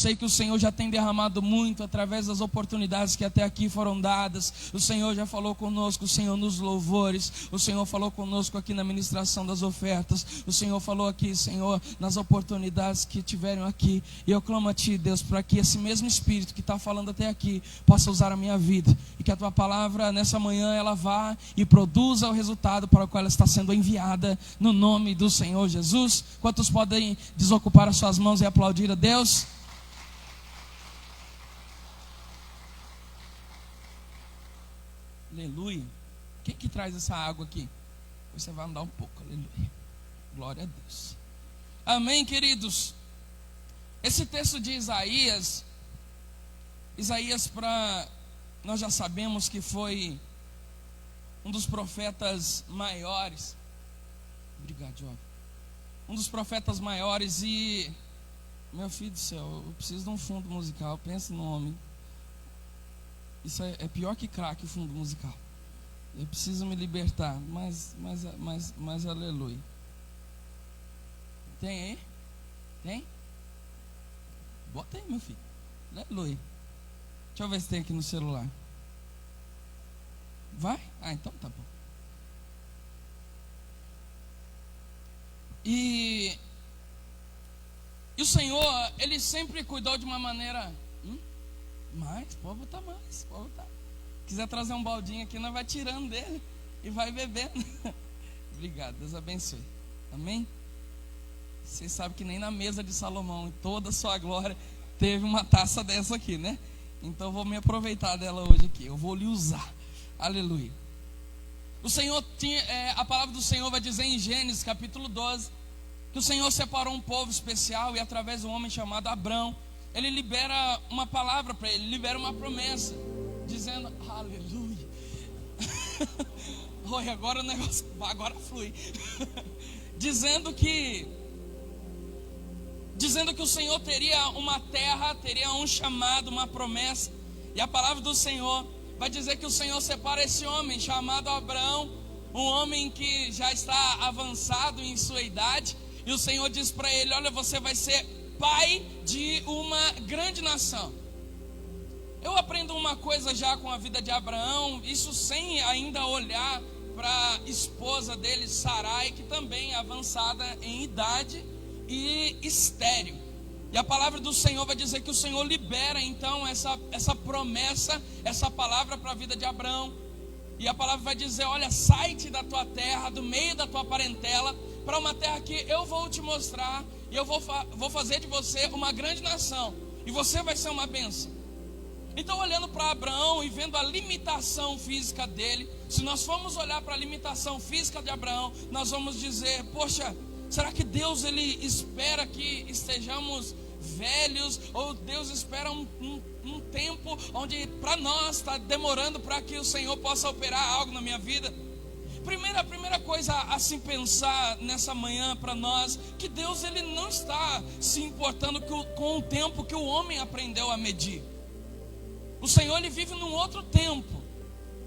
sei que o Senhor já tem derramado muito através das oportunidades que até aqui foram dadas. O Senhor já falou conosco, o Senhor nos louvores. O Senhor falou conosco aqui na ministração das ofertas. O Senhor falou aqui, Senhor, nas oportunidades que tiveram aqui. E eu clamo a Ti, Deus, para que esse mesmo Espírito que está falando até aqui possa usar a minha vida. E que a Tua palavra nessa manhã ela vá e produza o resultado para o qual ela está sendo enviada, no nome do Senhor Jesus. Quantos podem desocupar as suas mãos e aplaudir a Deus? Aleluia. Quem que traz essa água aqui? Você vai andar um pouco, aleluia. Glória a Deus. Amém, queridos. Esse texto de Isaías, nós já sabemos que foi um dos profetas maiores. Obrigado, João. Um dos profetas maiores. E, meu filho do céu, eu preciso de um fundo musical. Pensa no homem. Isso é pior que crack, o fundo musical. Eu preciso me libertar. Mas aleluia. Tem aí? Tem? Bota aí, meu filho. Aleluia. Deixa eu ver se tem aqui no celular. Vai? Ah, então tá bom. E o Senhor, Ele sempre cuidou de uma maneira. Mais, pode botar mais, pode botar. Quiser trazer um baldinho aqui, nós vai tirando dele e vai bebendo. Obrigado, Deus abençoe. Amém? Vocês sabem que nem na mesa de Salomão, em toda a sua glória, teve uma taça dessa aqui, né? Então eu vou me aproveitar dela hoje aqui. Eu vou lhe usar. Aleluia. O Senhor a palavra do Senhor vai dizer em Gênesis capítulo 12 que o Senhor separou um povo especial e através de um homem chamado Abrão, Ele libera uma palavra para ele, libera uma promessa, dizendo, aleluia. Oi, agora o negócio, agora flui. dizendo que o Senhor teria uma terra, teria um chamado, uma promessa. E a palavra do Senhor vai dizer que o Senhor separa esse homem chamado Abrão, um homem que já está avançado em sua idade, e o Senhor diz para ele, olha, você vai ser pai de uma grande nação. Eu aprendo uma coisa já com a vida de Abraão, isso sem ainda olhar para a esposa dele, Sarai, que também é avançada em idade e estéril. E a palavra do Senhor vai dizer que o Senhor libera então essa promessa, essa palavra para a vida de Abraão. E a palavra vai dizer, olha, sai-te da tua terra, do meio da tua parentela, para uma terra que eu vou te mostrar, e eu vou fazer de você uma grande nação, e você vai ser uma bênção. Então, olhando para Abraão e vendo a limitação física dele, se nós formos olhar para a limitação física de Abraão, nós vamos dizer, poxa, será que Deus ele espera que estejamos velhos? Ou Deus espera um tempo onde para nós está demorando para que o Senhor possa operar algo na minha vida? A primeira coisa a se pensar nessa manhã para nós, que Deus ele não está se importando com o tempo que o homem aprendeu a medir. O Senhor ele vive num outro tempo.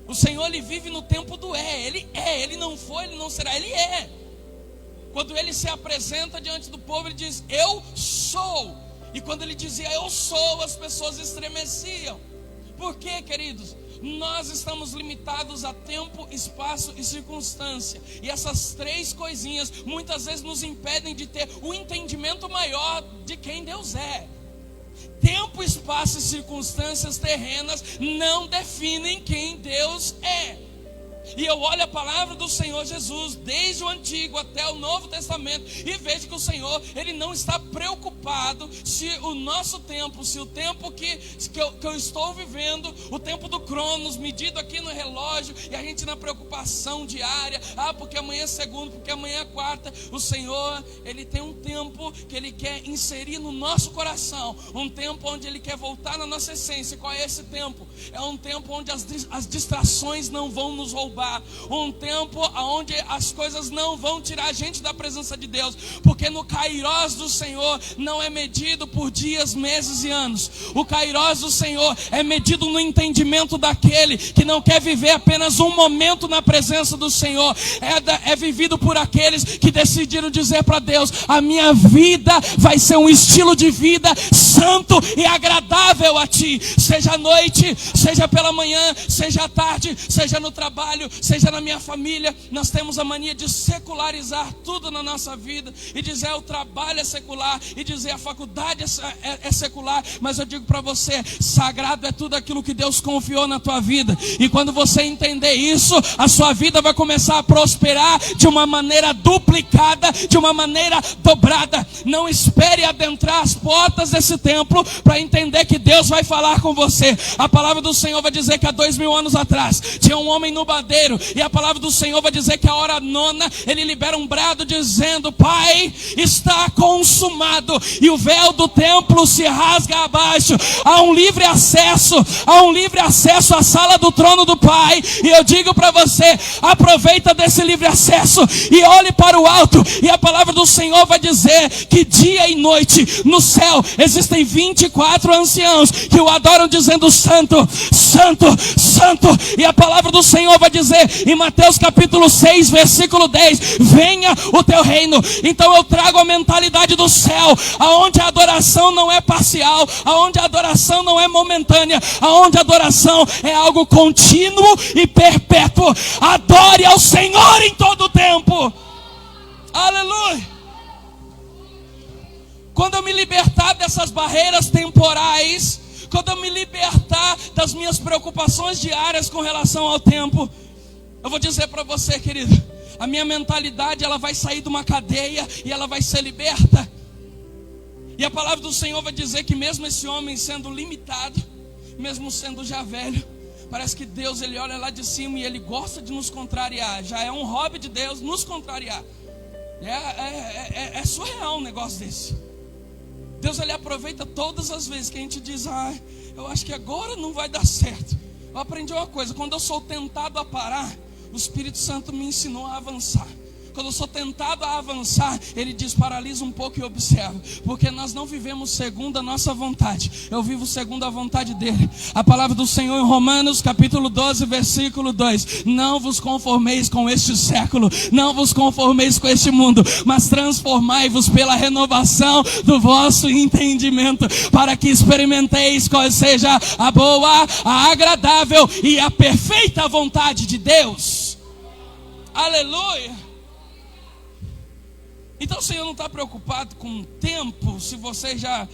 O Senhor ele vive no tempo do Ele não foi, Ele não será, Ele é. Quando Ele se apresenta diante do povo, Ele diz, eu sou. E quando Ele dizia, eu sou, as pessoas estremeciam. Por quê, queridos? Nós estamos limitados a tempo, espaço e circunstância. E essas três coisinhas muitas vezes nos impedem de ter o entendimento maior de quem Deus é. Tempo, espaço e circunstâncias terrenas não definem quem Deus é. E eu olho a palavra do Senhor Jesus, desde o Antigo até o Novo Testamento, e vejo que o Senhor, Ele não está preocupado se o nosso tempo, se o tempo que eu estou vivendo, o tempo do Cronos, medido aqui no relógio, e a gente na preocupação diária, porque amanhã é segunda, porque amanhã é quarta. O Senhor, Ele tem um tempo que Ele quer inserir no nosso coração, um tempo onde Ele quer voltar na nossa essência. Qual é esse tempo? É um tempo onde as distrações não vão nos roubar. secular, um tempo onde as coisas não vão tirar a gente da presença de Deus, porque no Kairós do Senhor não é medido por dias, meses e anos. O Kairós do Senhor é medido no entendimento daquele que não quer viver apenas um momento na presença do Senhor, é vivido por aqueles que decidiram dizer para Deus: a minha vida vai ser um estilo de vida santo e agradável a Ti, seja à noite, seja pela manhã, seja à tarde, seja no trabalho, seja na minha família. Nós temos a mania de secularizar tudo na nossa vida e dizer o trabalho é secular, e dizer a faculdade é secular, mas eu digo para você, sagrado é tudo aquilo que Deus confiou na tua vida, e quando você entender isso, a sua vida vai começar a prosperar de uma maneira duplicada, de uma maneira dobrada. Não espere adentrar as portas desse templo para entender que Deus vai falar com você. A palavra do Senhor vai dizer que há 2000 anos atrás tinha um homem no madeiro, e a palavra do Senhor vai dizer que a hora nona ele libera um brado dizendo: Pai, está consumado, e o véu do templo se rasga abaixo. Há um livre acesso à sala do trono do Pai, e eu digo para você, aproveita desse livre acesso e olhe para o alto, e a palavra do Senhor vai dizer que dia e noite no céu existem 24 anciãos que o adoram dizendo: Santo, Santo, Santo. E a palavra do Senhor vai dizer em Mateus capítulo 6 versículo 10: venha o teu reino. Então eu trago a mentalidade do céu, aonde a adoração não é parcial, aonde a adoração não é momentânea, aonde a adoração é algo contínuo e perpétuo. Adore ao Senhor em todo o tempo. Aleluia. Quando eu me libertar dessas barreiras temporais, quando eu me libertar das minhas preocupações diárias com relação ao tempo, eu vou dizer para você, querido, a minha mentalidade ela vai sair de uma cadeia e ela vai ser liberta. E a palavra do Senhor vai dizer que mesmo esse homem sendo limitado, mesmo sendo já velho, parece que Deus ele olha lá de cima e ele gosta de nos contrariar. Já é um hobby de Deus nos contrariar. É surreal um negócio desse. Deus ele aproveita todas as vezes que a gente diz: eu acho que agora não vai dar certo. Eu aprendi uma coisa: quando eu sou tentado a parar, o Espírito Santo me ensinou a avançar. Quando eu sou tentado a avançar, Ele diz: paralisa um pouco e observa, porque nós não vivemos segundo a nossa vontade, eu vivo segundo a vontade dEle. A palavra do Senhor em Romanos capítulo 12 versículo 2: não vos conformeis com este século, não vos conformeis com este mundo, mas transformai-vos pela renovação do vosso entendimento, para que experimenteis qual seja a boa, a agradável e a perfeita vontade de Deus. Aleluia. Então o Senhor não está preocupado com o tempo. Se você já,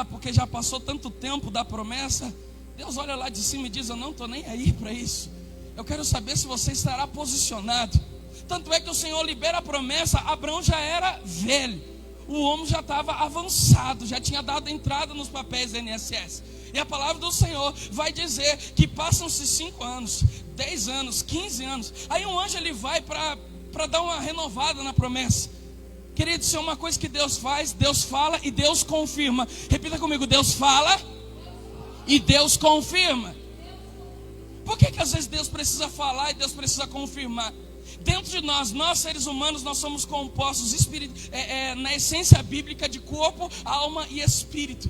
porque já passou tanto tempo da promessa, Deus olha lá de cima e diz: eu não estou nem aí para isso. Eu quero saber se você estará posicionado. Tanto é que o Senhor libera a promessa. Abraão já era velho, o homem já estava avançado, já tinha dado entrada nos papéis da INSS. E a palavra do Senhor vai dizer que passam-se 5 anos, 10 anos, 15 anos. Aí um anjo ele vai para dar uma renovada na promessa. Querido, isso é uma coisa que Deus faz. Deus fala e Deus confirma. Repita comigo: Deus fala e Deus confirma. Por que às vezes Deus precisa falar e Deus precisa confirmar? Dentro de nós seres humanos, nós somos compostos na essência bíblica de corpo, alma e espírito.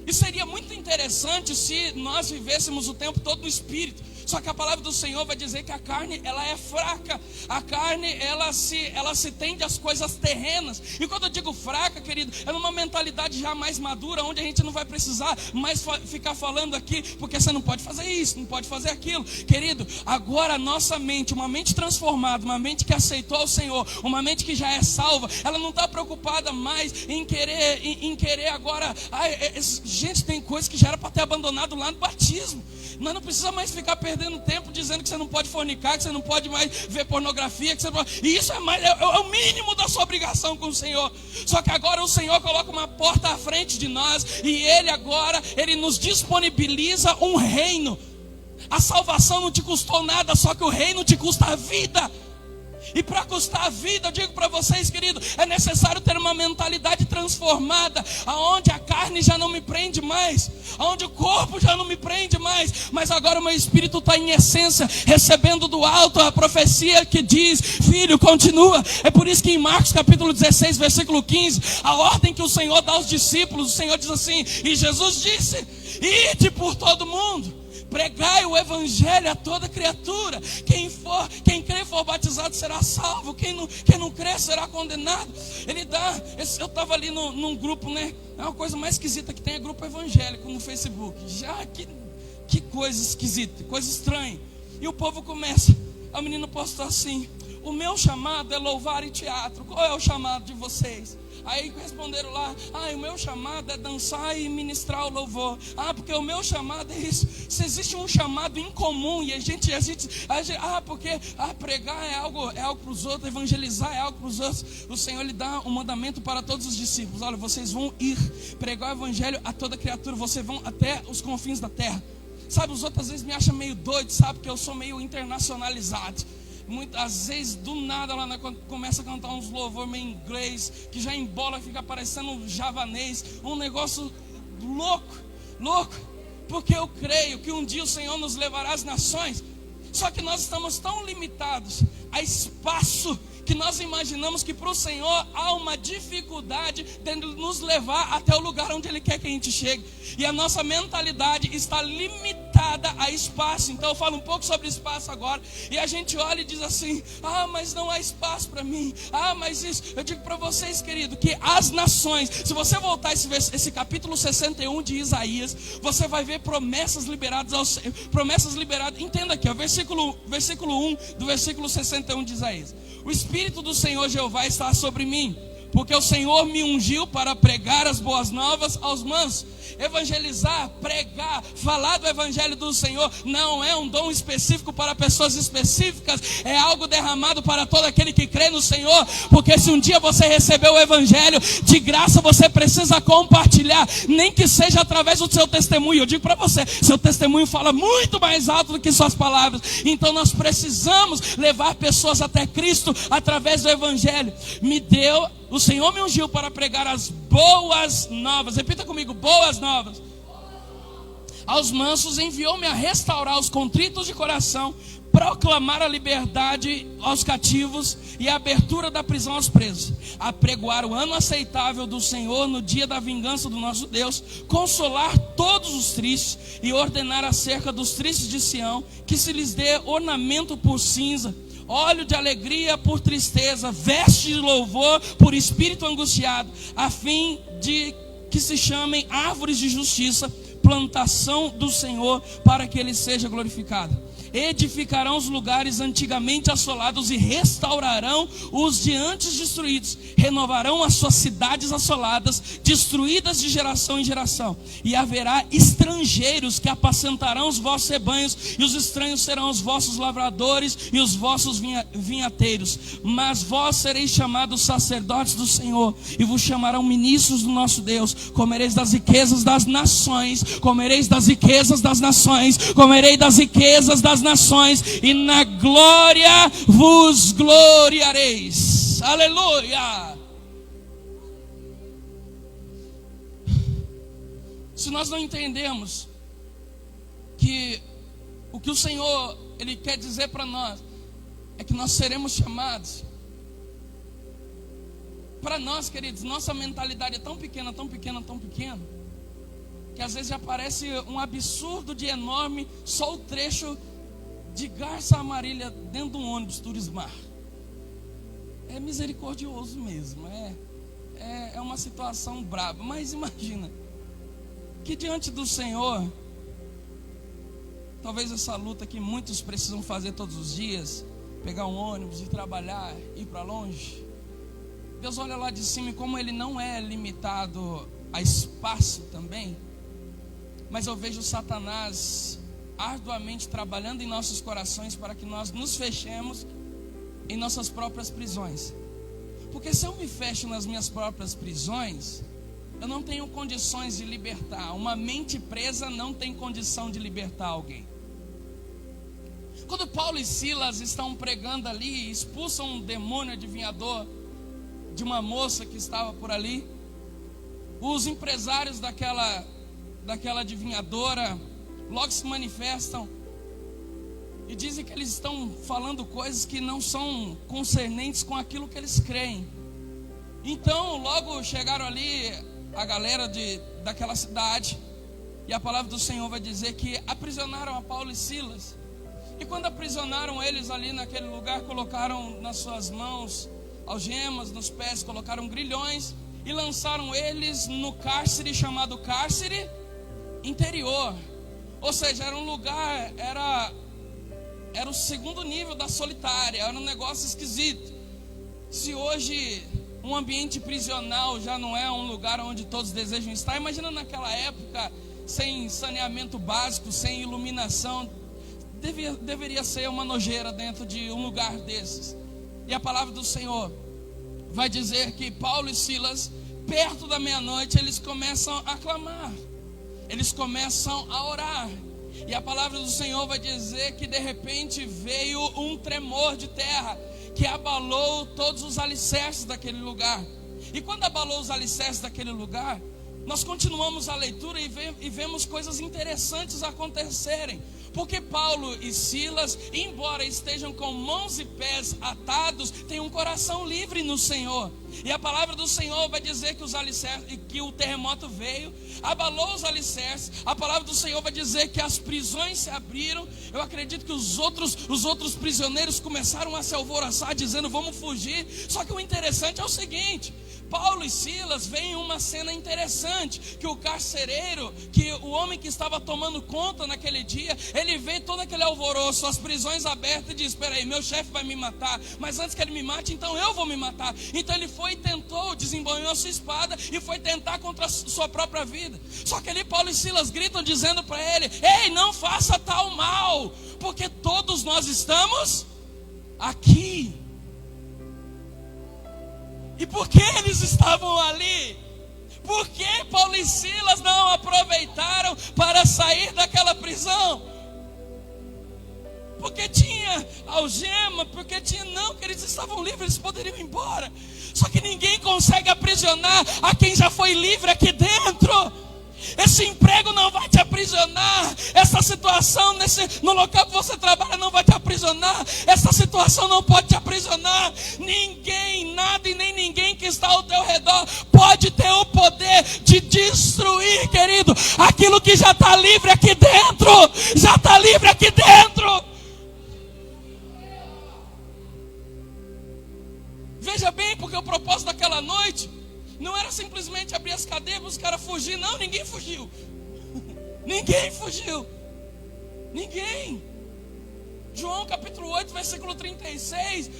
E seria muito interessante se nós vivêssemos o tempo todo no espírito. Só que a palavra do Senhor vai dizer que a carne ela é fraca. A carne ela se tende às coisas terrenas. E quando eu digo fraca, querido, é numa mentalidade já mais madura, onde a gente não vai precisar mais ficar falando aqui, porque você não pode fazer isso, não pode fazer aquilo. Querido, agora a nossa mente, uma mente transformada, uma mente que aceitou o Senhor, uma mente que já é salva, ela não está preocupada mais em querer agora. Gente, tem coisa que já era para ter abandonado lá no batismo. Nós não precisamos mais ficar perdendo tempo dizendo que você não pode fornicar, que você não pode mais ver pornografia, que você não pode... E isso é o mínimo da sua obrigação com o Senhor. Só que agora o Senhor coloca uma porta à frente de nós, e Ele nos disponibiliza um reino. A salvação não te custou nada, só que o reino te custa a vida. E para custar a vida, eu digo para vocês, querido, é necessário ter uma mentalidade transformada, aonde a carne já não me prende mais, aonde o corpo já não me prende mais, mas agora o meu espírito está em essência, recebendo do alto a profecia que diz: filho, continua. É por isso que em Marcos capítulo 16, versículo 15, a ordem que o Senhor dá aos discípulos, o Senhor diz assim: e Jesus disse: ide por todo mundo, pregai o evangelho a toda criatura. Quem crer e for batizado será salvo. Quem não crer será condenado. Ele dá. Eu estava ali num grupo, né? É uma coisa mais esquisita que tem, é grupo evangélico no Facebook. Que coisa esquisita, coisa estranha. E o povo começa. A menina postou assim: o meu chamado é louvar e teatro. Qual é o chamado de vocês? Aí responderam lá: o meu chamado é dançar e ministrar o louvor. Porque o meu chamado é isso. Se existe um chamado incomum e a gente porque pregar é algo para os outros, evangelizar é algo para os outros. O Senhor lhe dá um mandamento para todos os discípulos: olha, vocês vão ir pregar o evangelho a toda criatura, vocês vão até os confins da terra. Sabe, os outros às vezes me acham meio doido, sabe, que eu sou meio internacionalizado. Muitas vezes do nada lá começa a cantar uns louvores meio inglês, que já embola, fica parecendo um javanês, um negócio louco, porque eu creio que um dia o Senhor nos levará às nações. Só que nós estamos tão limitados a espaço que nós imaginamos que para o Senhor há uma dificuldade de nos levar até o lugar onde Ele quer que a gente chegue. E a nossa mentalidade está limitada a espaço. Então eu falo um pouco sobre espaço agora. E a gente olha e diz assim: mas não há espaço para mim. Mas isso. Eu digo para vocês, querido, que as nações, se você voltar esse capítulo 61 de Isaías, você vai ver promessas liberadas. Entenda aqui, versículo 1 do versículo 61 de Isaías. O Espírito do Senhor Jeová está sobre mim, porque o Senhor me ungiu para pregar as boas novas aos mansos. Evangelizar, pregar, falar do evangelho do Senhor não é um dom específico para pessoas específicas, é algo derramado para todo aquele que crê no Senhor. Porque se um dia você recebeu o evangelho de graça, você precisa compartilhar, nem que seja através do seu testemunho. Eu digo para você, seu testemunho fala muito mais alto do que suas palavras. Então nós precisamos levar pessoas até Cristo através do evangelho. O Senhor me ungiu para pregar as boas novas. Repita comigo: boas novas. Aos mansos enviou-me a restaurar os contritos de coração, proclamar a liberdade aos cativos e a abertura da prisão aos presos, a pregoar o ano aceitável do Senhor no dia da vingança do nosso Deus, consolar todos os tristes e ordenar acerca dos tristes de Sião que se lhes dê ornamento por cinza, óleo de alegria por tristeza, veste de louvor por espírito angustiado, a fim de que se chamem árvores de justiça, plantação do Senhor, para que Ele seja glorificado. Edificarão os lugares antigamente assolados e restaurarão os de antes destruídos. Renovarão as suas cidades assoladas, destruídas de geração em geração. E haverá estrangeiros que apacentarão os vossos rebanhos, e os estranhos serão os vossos lavradores e os vossos vinhateiros. Mas vós sereis chamados sacerdotes do Senhor, e vos chamarão ministros do nosso Deus. Comereis das riquezas das nações, comereis das riquezas das nações, comerei das riquezas das nações, e na glória vos gloriareis. Aleluia! Se nós não entendemos que o que o Senhor Ele quer dizer para nós é que nós seremos chamados. Para nós, queridos, nossa mentalidade é tão pequena, que às vezes já parece um absurdo de enorme só o trecho de Garça a Marília dentro de um ônibus Turismar. É misericordioso mesmo, é uma situação brava. Mas imagina que diante do Senhor, talvez essa luta que muitos precisam fazer todos os dias, pegar um ônibus e trabalhar, ir para longe, Deus olha lá de cima, e como Ele não é limitado a espaço também, mas eu vejo Satanás arduamente trabalhando em nossos corações para que nós nos fechemos em nossas próprias prisões. Porque se eu me fecho nas minhas próprias prisões, eu não tenho condições de libertar. Uma mente presa não tem condição de libertar alguém. Quando Paulo e Silas estão pregando ali, expulsam um demônio adivinhador de uma moça que estava por ali, os empresários daquela adivinhadora logo se manifestam e dizem que eles estão falando coisas que não são concernentes com aquilo que eles creem. Então logo chegaram ali a galera daquela cidade, e a palavra do Senhor vai dizer que aprisionaram a Paulo e Silas. E quando aprisionaram eles ali naquele lugar, colocaram nas suas mãos algemas, nos pés colocaram grilhões e lançaram eles no cárcere chamado cárcere interior. Ou seja, era um lugar, era o segundo nível da solitária, era um negócio esquisito. Se hoje um ambiente prisional já não é um lugar onde todos desejam estar, imagina naquela época, sem saneamento básico, sem iluminação. Deveria ser uma nojeira dentro de um lugar desses. E a palavra do Senhor vai dizer que Paulo e Silas, perto da meia-noite, eles começam a clamar, eles começam a orar. E a palavra do Senhor vai dizer que de repente veio um tremor de terra que abalou todos os alicerces daquele lugar. E quando abalou os alicerces daquele lugar, nós continuamos a leitura e vemos coisas interessantes acontecerem. Porque Paulo e Silas, embora estejam com mãos e pés atados, têm um coração livre no Senhor. E a palavra do Senhor vai dizer que os alicerces, que o terremoto veio, abalou os alicerces. A palavra do Senhor vai dizer que as prisões se abriram. Eu acredito que os outros prisioneiros começaram a se alvoroçar, dizendo: vamos fugir. Só que o interessante é o seguinte: Paulo e Silas veem uma cena interessante, que o carcereiro, que o homem que estava tomando conta naquele dia, ele vê todo aquele alvoroço, as prisões abertas, e diz: espera aí, meu chefe vai me matar, mas antes que ele me mate, então eu vou me matar. Então ele foi e tentou, desembanhou a sua espada e foi tentar contra a sua própria vida. Só que ali Paulo e Silas gritam dizendo para ele: ei, não faça tal mal, porque todos nós estamos aqui. E por que eles estavam ali? Por que Paulo e Silas não aproveitaram para sair daquela prisão? Porque tinha algema, porque tinha... Não, que eles estavam livres, eles poderiam ir embora. Só que ninguém consegue aprisionar a quem já foi livre aqui dentro. Esse emprego não vai te aprisionar. Essa situação no local que você trabalha não vai te aprisionar. Essa situação não pode te aprisionar. Ninguém, nada e nem ninguém que está ao teu redor pode ter o poder de destruir, querido, aquilo que já está livre aqui dentro. Já está livre aqui dentro. Veja bem, porque o propósito daquela noite não era simplesmente abrir as cadeias para os caras fugir. Não, ninguém fugiu. Ninguém fugiu. Ninguém. João capítulo 8, versículo 36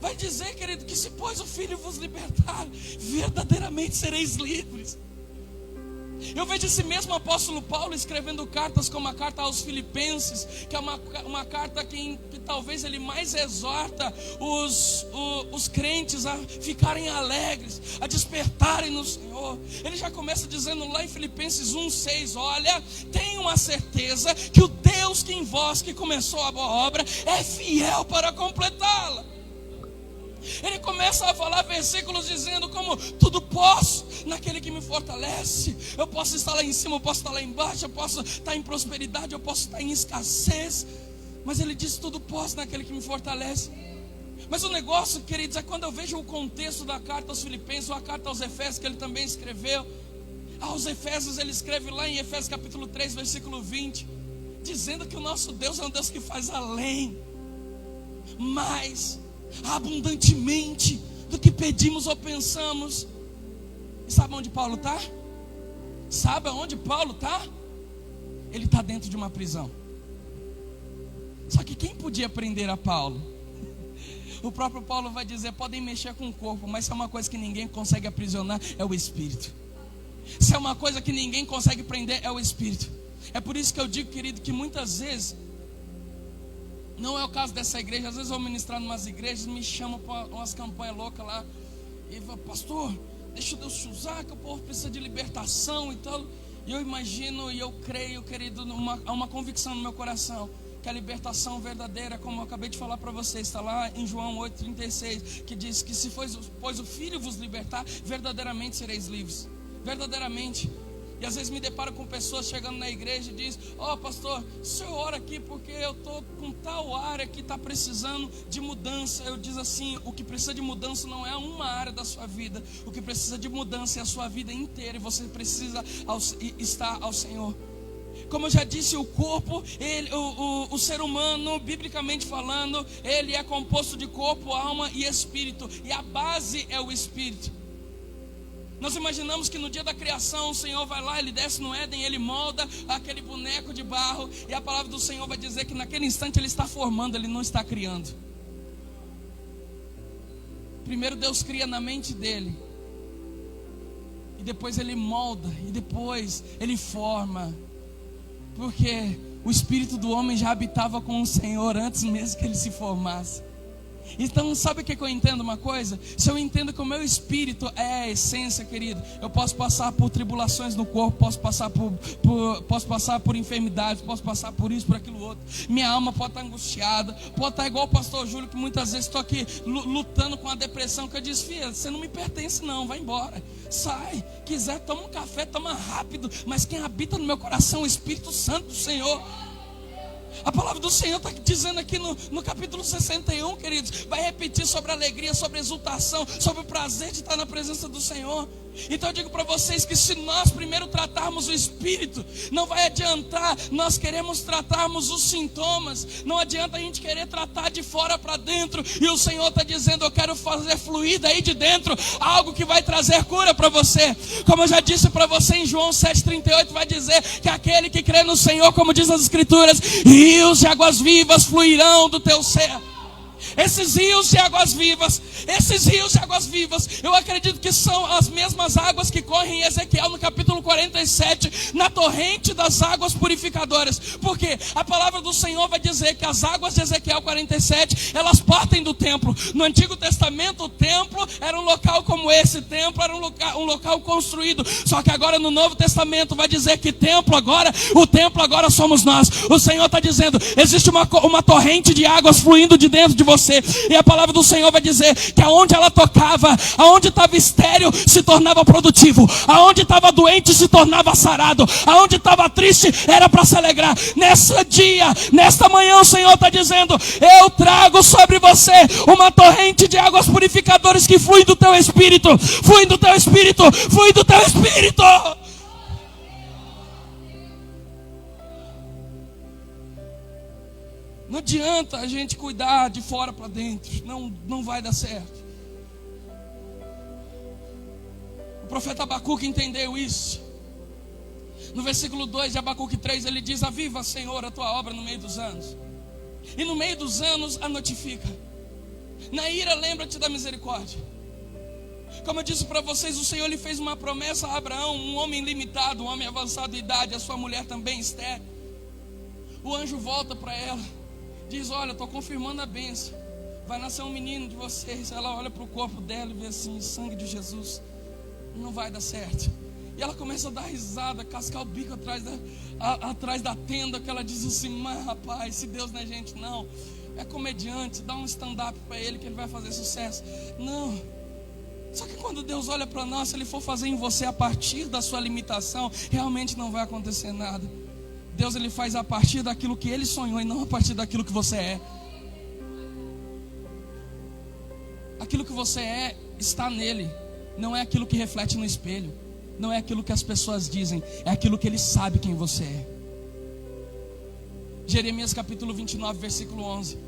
vai dizer, querido, que se pois o Filho vos libertar, verdadeiramente sereis livres. Eu vejo esse mesmo apóstolo Paulo escrevendo cartas como a carta aos Filipenses, que é uma carta que talvez ele mais exorta os crentes a ficarem alegres, a despertarem no Senhor. Ele já começa dizendo lá em Filipenses 1:6, olha, tenham a certeza que o Deus que em vós que começou a boa obra é fiel para completá-la. Ele começa a falar versículos dizendo como tudo posso naquele que me fortalece. Eu posso estar lá em cima, eu posso estar lá embaixo, eu posso estar em prosperidade, eu posso estar em escassez, mas ele diz tudo posso naquele que me fortalece. Mas o negócio, queridos, é quando eu vejo o contexto da carta aos Filipenses, ou a carta aos Efésios que ele também escreveu. Aos Efésios ele escreve lá em Efésios capítulo 3, versículo 20, dizendo que o nosso Deus é um Deus que faz além, mais abundantemente do que pedimos ou pensamos. E sabe onde Paulo está? Sabe aonde Paulo está? Ele está dentro de uma prisão. Só que quem podia prender a Paulo? O próprio Paulo vai dizer: podem mexer com o corpo, mas se é uma coisa que ninguém consegue aprisionar, é o Espírito. Se é uma coisa que ninguém consegue prender, é o Espírito. É por isso que eu digo, querido, que muitas vezes, não é o caso dessa igreja, às vezes eu vou ministrar em umas igrejas, me chamam para umas campanhas loucas lá, e falam: pastor, deixa Deus te usar, que o povo precisa de libertação e tal. E eu imagino e eu creio, querido, uma convicção no meu coração, que a libertação verdadeira, como eu acabei de falar para vocês, está lá em João 8,36, que diz que se pois o Filho vos libertar, verdadeiramente sereis livres. Verdadeiramente. E às vezes me deparo com pessoas chegando na igreja e diz: pastor, o senhor ora aqui porque eu estou com tal área que está precisando de mudança. Eu diz assim: o que precisa de mudança não é uma área da sua vida, o que precisa de mudança é a sua vida inteira, e você precisa estar ao Senhor. Como eu já disse, o corpo, o ser humano, biblicamente falando, ele é composto de corpo, alma e espírito, e a base é o espírito. Nós imaginamos que no dia da criação o Senhor vai lá, Ele desce no Éden, Ele molda aquele boneco de barro, e a palavra do Senhor vai dizer que naquele instante Ele está formando, Ele não está criando. Primeiro Deus cria na mente dele, e depois Ele molda, e depois Ele forma, porque o espírito do homem já habitava com o Senhor antes mesmo que ele se formasse. Então sabe o que eu entendo uma coisa? Se eu entendo que o meu espírito é a essência, querido, eu posso passar por tribulações no corpo, posso passar por enfermidades, posso passar por isso, por aquilo outro. Minha alma pode estar angustiada, pode estar igual o pastor Júlio, que muitas vezes estou aqui lutando com a depressão, que eu disse: filha, você não me pertence não, vai embora, sai, quiser toma um café, toma rápido, mas quem habita no meu coração é o Espírito Santo do Senhor. A palavra do Senhor está dizendo aqui no capítulo 61, queridos, vai repetir sobre a alegria, sobre a exultação, sobre o prazer de estar na presença do Senhor. Então eu digo para vocês que se nós primeiro tratarmos o espírito, não vai adiantar nós queremos tratarmos os sintomas, não adianta a gente querer tratar de fora para dentro, e o Senhor está dizendo: eu quero fazer fluir daí de dentro algo que vai trazer cura para você. Como eu já disse para você em João 7,38, vai dizer que aquele que crê no Senhor, como diz as Escrituras, rios de águas vivas fluirão do teu ser. Esses rios de águas vivas, eu acredito que são as mesmas águas que correm em Ezequiel no capítulo 47, na torrente das águas purificadoras. Porque a palavra do Senhor vai dizer que as águas de Ezequiel 47, elas partem do templo. No Antigo Testamento o templo era um local como esse, templo era um local construído. Só que agora no Novo Testamento vai dizer que o templo agora somos nós. O Senhor está dizendo: existe uma torrente de águas fluindo de dentro de você. E a palavra do Senhor vai dizer que aonde ela tocava, aonde estava estéril se tornava produtivo, aonde estava doente se tornava sarado, aonde estava triste era para se alegrar. Nesta manhã o Senhor está dizendo: eu trago sobre você uma torrente de águas purificadoras que flui do teu espírito, flui do teu espírito, flui do teu espírito. Não adianta a gente cuidar de fora para dentro, não vai dar certo. O profeta Abacuque entendeu isso. No versículo 2 de Abacuque 3, ele diz: aviva, Senhor, a tua obra no meio dos anos, e no meio dos anos a notifica. Na ira lembra-te da misericórdia. Como eu disse para vocês, o Senhor lhe fez uma promessa a Abraão, um homem limitado, um homem avançado de idade, a sua mulher também, Esther. O anjo volta para ela, diz: olha, estou confirmando a bênção, vai nascer um menino de vocês. Ela olha para o corpo dela e vê assim: sangue de Jesus, não vai dar certo. E ela começa a dar risada, cascar o bico atrás da tenda, que ela diz assim: mas rapaz, se Deus não é gente não, é comediante, dá um stand-up para ele que ele vai fazer sucesso. Não, só que quando Deus olha para nós, se Ele for fazer em você a partir da sua limitação, realmente não vai acontecer nada. Deus, Ele faz a partir daquilo que Ele sonhou e não a partir daquilo que você é. Aquilo que você é está nele, não é aquilo que reflete no espelho, não é aquilo que as pessoas dizem, é aquilo que Ele sabe quem você é. Jeremias capítulo 29, versículo 11.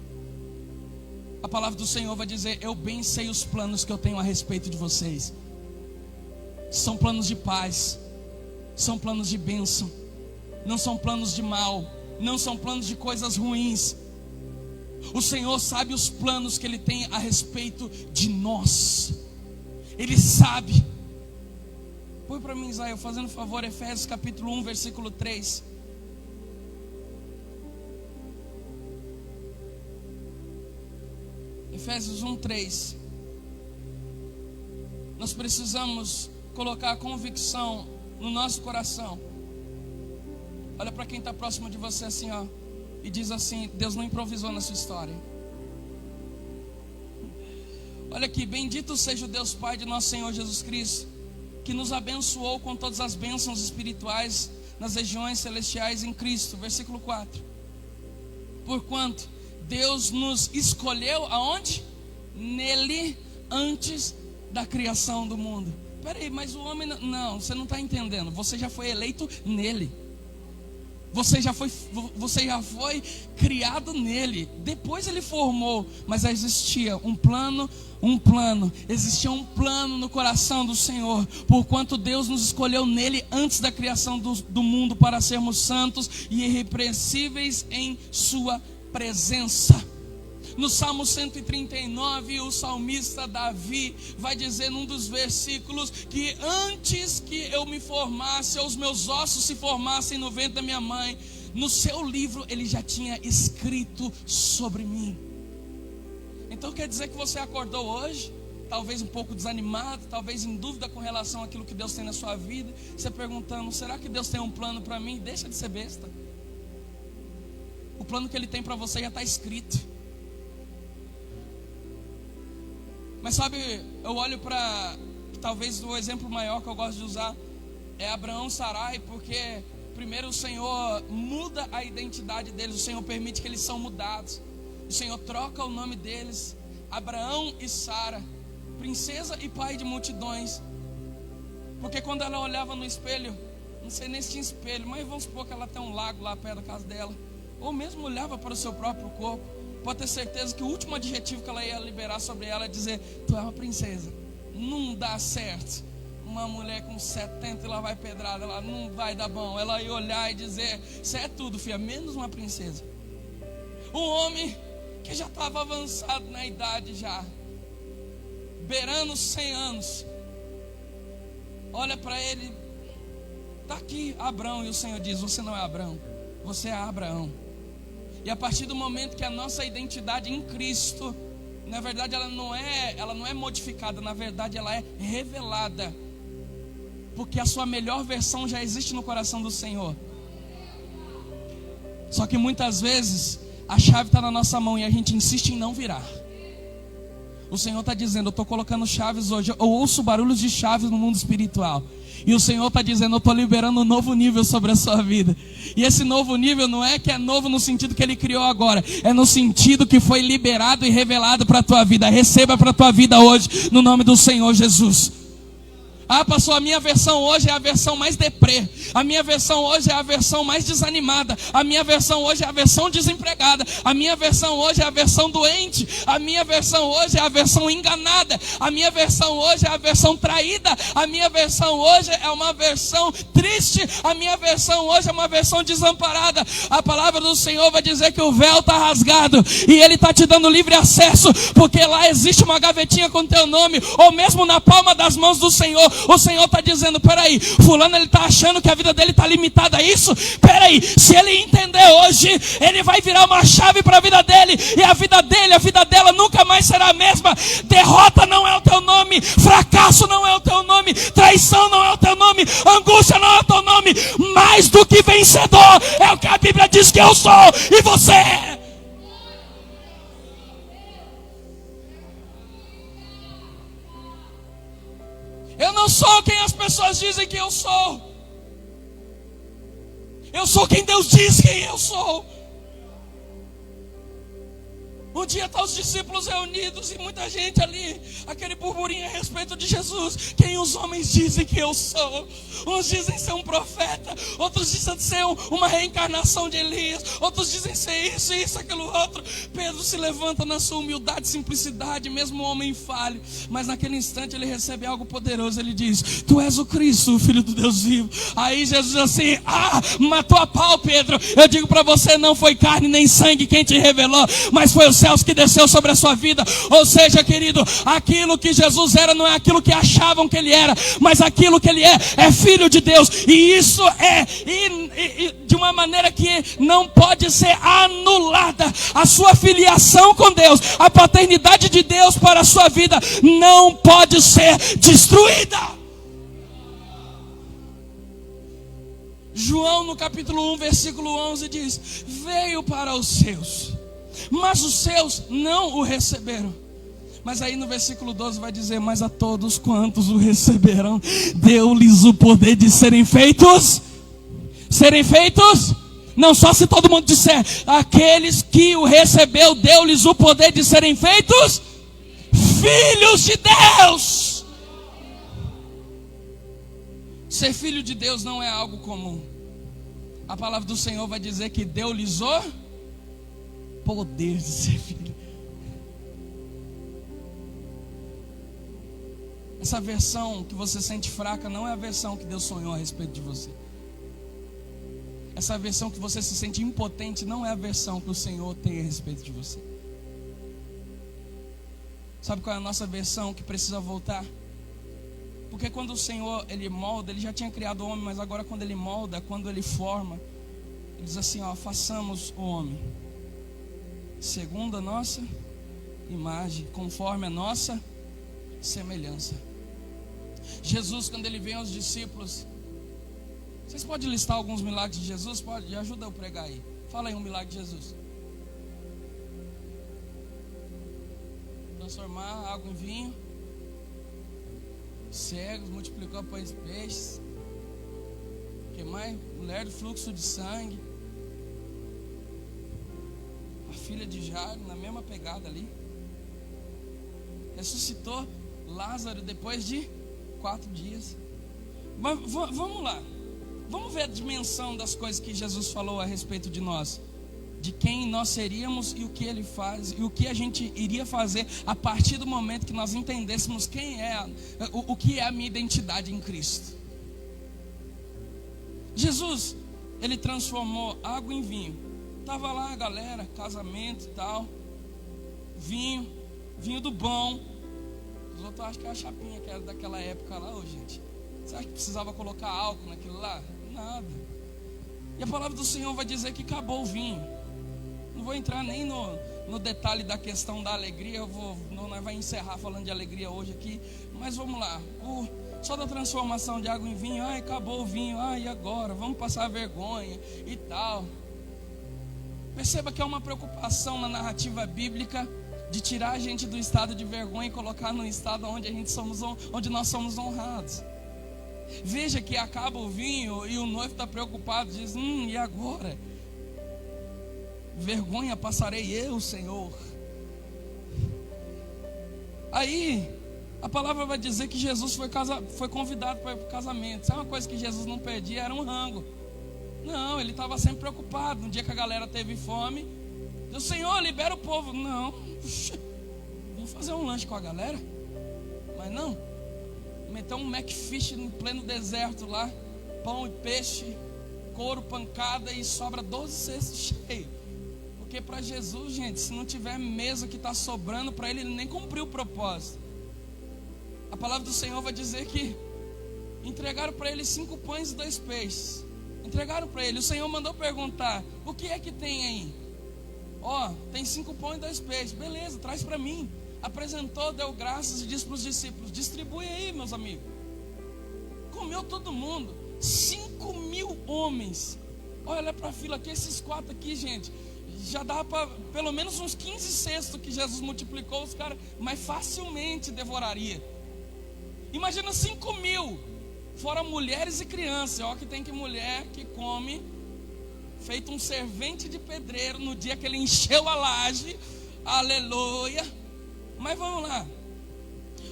A palavra do Senhor vai dizer: eu bem sei os planos que eu tenho a respeito de vocês. São planos de paz, são planos de bênção, não são planos de mal, não são planos de coisas ruins. O Senhor sabe os planos que Ele tem a respeito de nós. Ele sabe. Põe para mim, Israel, fazendo favor, Efésios capítulo 1, versículo 3. Efésios 1, 3. Nós precisamos colocar a convicção no nosso coração. Olha para quem está próximo de você assim, ó. e diz assim: Deus não improvisou na sua história. Olha aqui, bendito seja o Deus Pai de nosso Senhor Jesus Cristo, que nos abençoou com todas as bênçãos espirituais nas regiões celestiais em Cristo. Versículo 4. Porquanto Deus nos escolheu aonde? Nele, antes da criação do mundo. Peraí, mas o homem não, você não está entendendo. Você já foi eleito nele. Você já foi criado nele. Depois ele formou, mas existia um plano. Existia um plano no coração do Senhor. Porquanto Deus nos escolheu nele antes da criação do mundo, para sermos santos e irrepreensíveis em sua presença. No Salmo 139, o salmista Davi vai dizer num dos versículos que antes que eu me formasse, ou os meus ossos se formassem no ventre da minha mãe, no seu livro ele já tinha escrito sobre mim. Então quer dizer que você acordou hoje, talvez um pouco desanimado, talvez em dúvida com relação àquilo que Deus tem na sua vida, você perguntando: será que Deus tem um plano para mim? Deixa de ser besta. O plano que Ele tem para você já está escrito. Mas sabe, eu olho para, talvez o exemplo maior que eu gosto de usar é Abraão, Sarai, porque primeiro o Senhor muda a identidade deles, o Senhor permite que eles são mudados, o Senhor troca o nome deles, Abraão e Sara, princesa e pai de multidões. Porque quando ela olhava no espelho, não sei nem se tinha espelho, mas vamos supor que ela tem um lago lá perto da casa dela, ou mesmo olhava para o seu próprio corpo, pode ter certeza que o último adjetivo que ela ia liberar sobre ela é dizer: tu é uma princesa. Não dá certo uma mulher com 70 e lá vai pedrada, ela não vai dar bom. Ela ia olhar e dizer: você é tudo, filha, menos uma princesa. Um homem que já estava avançado na idade, já beirando 100 anos, olha para ele: está aqui Abraão. E o Senhor diz: você não é Abraão, você é Abraão. E a partir do momento que a nossa identidade em Cristo, na verdade ela não é modificada, na verdade ela é revelada, porque a sua melhor versão já existe no coração do Senhor. Só que muitas vezes a chave está na nossa mão e a gente insiste em não virar. O Senhor está dizendo: eu estou colocando chaves hoje. Eu ouço barulhos de chaves no mundo espiritual, e o Senhor está dizendo: eu estou liberando um novo nível sobre a sua vida. E esse novo nível não é que é novo no sentido que Ele criou agora, é no sentido que foi liberado e revelado para a tua vida. Receba para a tua vida hoje, no nome do Senhor Jesus. Ah, pastor, a minha versão hoje é a versão mais deprê. A minha versão hoje é a versão mais desanimada. A minha versão hoje é a versão desempregada. A minha versão hoje é a versão doente. A minha versão hoje é a versão enganada. A minha versão hoje é a versão traída. A minha versão hoje é uma versão triste. A minha versão hoje é uma versão desamparada. A palavra do Senhor vai dizer que o véu está rasgado e Ele está te dando livre acesso, porque lá existe uma gavetinha com teu nome, ou mesmo na palma das mãos do Senhor. O Senhor está dizendo: peraí, fulano ele está achando que a vida dele está limitada a isso? Peraí, se ele entender hoje, ele vai virar uma chave para a vida dele, e a vida dele, a vida dela nunca mais será a mesma. Derrota não é o teu nome, fracasso não é o teu nome, traição não é o teu nome, angústia não é o teu nome. Mais do que vencedor é o que a Bíblia diz que eu sou e você é. Eu não sou quem as pessoas dizem que eu sou. Eu sou quem Deus diz quem eu sou. Um dia estão os discípulos reunidos e muita gente ali, aquele burburinho a respeito de Jesus. Quem os homens dizem que eu sou? Uns dizem ser um profeta, outros dizem ser uma reencarnação de Elias, outros dizem ser isso, aquilo outro. Pedro se levanta na sua humildade e simplicidade, mesmo o homem falho, mas naquele instante ele recebe algo poderoso. Ele diz: tu és o Cristo, o Filho do Deus vivo. Aí Jesus diz assim: matou a pau, Pedro. Eu digo para você, não foi carne nem sangue quem te revelou, mas foi o céus que desceu sobre a sua vida. Ou seja, querido, aquilo que Jesus era não é aquilo que achavam que Ele era, mas aquilo que Ele é Filho de Deus. E isso é de uma maneira que não pode ser anulada. A sua filiação com Deus, a paternidade de Deus para a sua vida não pode ser destruída. João no capítulo 1, versículo 11 diz: veio para os seus, mas os seus não o receberam. Mas aí no versículo 12 vai dizer: mas a todos quantos o receberam, deu-lhes o poder de serem feitos. Serem feitos? Não só se todo mundo disser: aqueles que o recebeu, deu-lhes o poder de serem feitos filhos de Deus. Ser filho de Deus não é algo comum. A palavra do Senhor vai dizer que deu-lhes o poder de ser filho. Essa versão que você sente fraca não é a versão que Deus sonhou a respeito de você. Essa versão que você se sente impotente não é a versão que o Senhor tem a respeito de você. Sabe qual é a nossa versão que precisa voltar? Porque quando o Senhor, Ele molda, Ele já tinha criado o homem, mas agora quando Ele molda, quando Ele forma, Ele diz assim, ó: façamos o homem segundo a nossa imagem, conforme a nossa semelhança. Jesus, quando Ele vem aos discípulos, vocês podem listar alguns milagres de Jesus? Pode, ajuda eu a pregar aí. Fala aí um milagre de Jesus. Transformar água em vinho. Cegos, multiplicou pães e peixes. O que mais? Mulher do fluxo de sangue. A filha de Jairo, na mesma pegada ali. Ressuscitou Lázaro depois de 4 dias. Mas, vamos lá. Vamos ver a dimensão das coisas que Jesus falou a respeito de nós. De quem nós seríamos e o que Ele faz. E o que a gente iria fazer a partir do momento que nós entendêssemos quem é, o que é a minha identidade em Cristo. Jesus, Ele transformou água em vinho. Estava lá a galera, casamento e tal. Vinho do bom. Os outros acham que é a chapinha que era daquela época lá, gente. Você acha que precisava colocar álcool naquilo lá? Nada. E a palavra do Senhor vai dizer que acabou o vinho. Não vou entrar nem no detalhe da questão da alegria. Nós vamos encerrar falando de alegria hoje aqui. Mas vamos lá. Só da transformação de água em vinho. Ai, acabou o vinho. Ai, e agora? Vamos passar vergonha e tal. Perceba que é uma preocupação na narrativa bíblica de tirar a gente do estado de vergonha e colocar no estado onde nós somos honrados. Veja que acaba o vinho e o noivo está preocupado, diz: e agora? Vergonha passarei eu, Senhor. Aí a palavra vai dizer que Jesus foi convidado para ir para o casamento. Sabe uma coisa que Jesus não perdia? Era um rango. Não, ele estava sempre preocupado. No dia que a galera teve fome, disse: Senhor, libera o povo. Não, vim fazer um lanche com a galera. Mas não, meteu um McFish no pleno deserto lá, pão e peixe, couro, pancada, e sobra 12 cestos cheios. Porque para Jesus, gente, se não tiver mesa que está sobrando para ele nem cumpriu o propósito. A palavra do Senhor vai dizer que entregaram para ele 5 pães e 2 peixes. Entregaram para ele. O Senhor mandou perguntar: o que é que tem aí? Tem 5 pães e 2 peixes. Beleza, traz para mim. Apresentou, deu graças e disse para os discípulos: distribui aí, meus amigos. Comeu todo mundo. 5.000 homens. Olha para a fila aqui, esses 4 aqui, gente, já dá para pelo menos uns 15 cestos que Jesus multiplicou. Os caras, mas facilmente devoraria. Imagina 5.000, fora mulheres e crianças. Ó, que tem que mulher que come feito um servente de pedreiro no dia que ele encheu a laje. Aleluia. Mas vamos lá.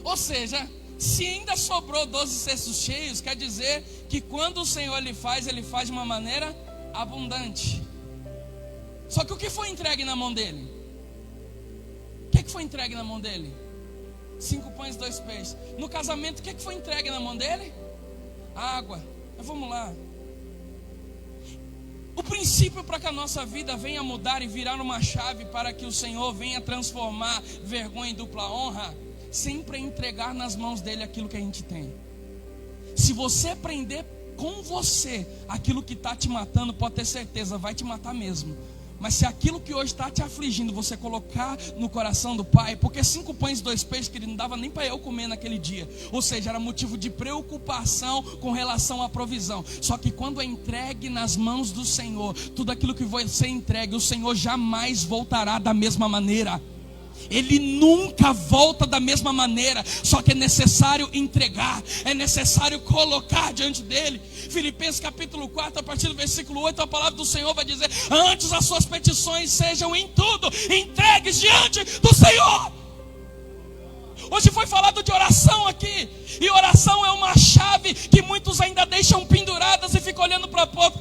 Ou seja, se ainda sobrou 12 cestos cheios, quer dizer que quando o Senhor ele faz de uma maneira abundante. Só que o que foi entregue na mão dele? O que foi entregue na mão dele? 5 pães e 2 peixes. No casamento, o que foi entregue na mão dele? Água. Mas vamos lá. O princípio para que a nossa vida venha mudar e virar uma chave para que o Senhor venha transformar vergonha em dupla honra, sempre é entregar nas mãos dele aquilo que a gente tem. Se você prender com você aquilo que está te matando, pode ter certeza, vai te matar mesmo. Mas se aquilo que hoje está te afligindo, você colocar no coração do Pai, porque 5 pães e 2 peixes, que ele não dava nem para eu comer naquele dia, ou seja, era motivo de preocupação com relação à provisão. Só que quando é entregue nas mãos do Senhor, tudo aquilo que você entregue, o Senhor jamais voltará da mesma maneira. Ele nunca volta da mesma maneira. Só que é necessário entregar, é necessário colocar diante dele. Filipenses capítulo 4, a partir do versículo 8, a palavra do Senhor vai dizer: antes as suas petições sejam em tudo entregues diante do Senhor. Hoje foi falado de oração aqui, e oração é uma chave que muitos ainda deixam penduradas e ficam olhando para a porta.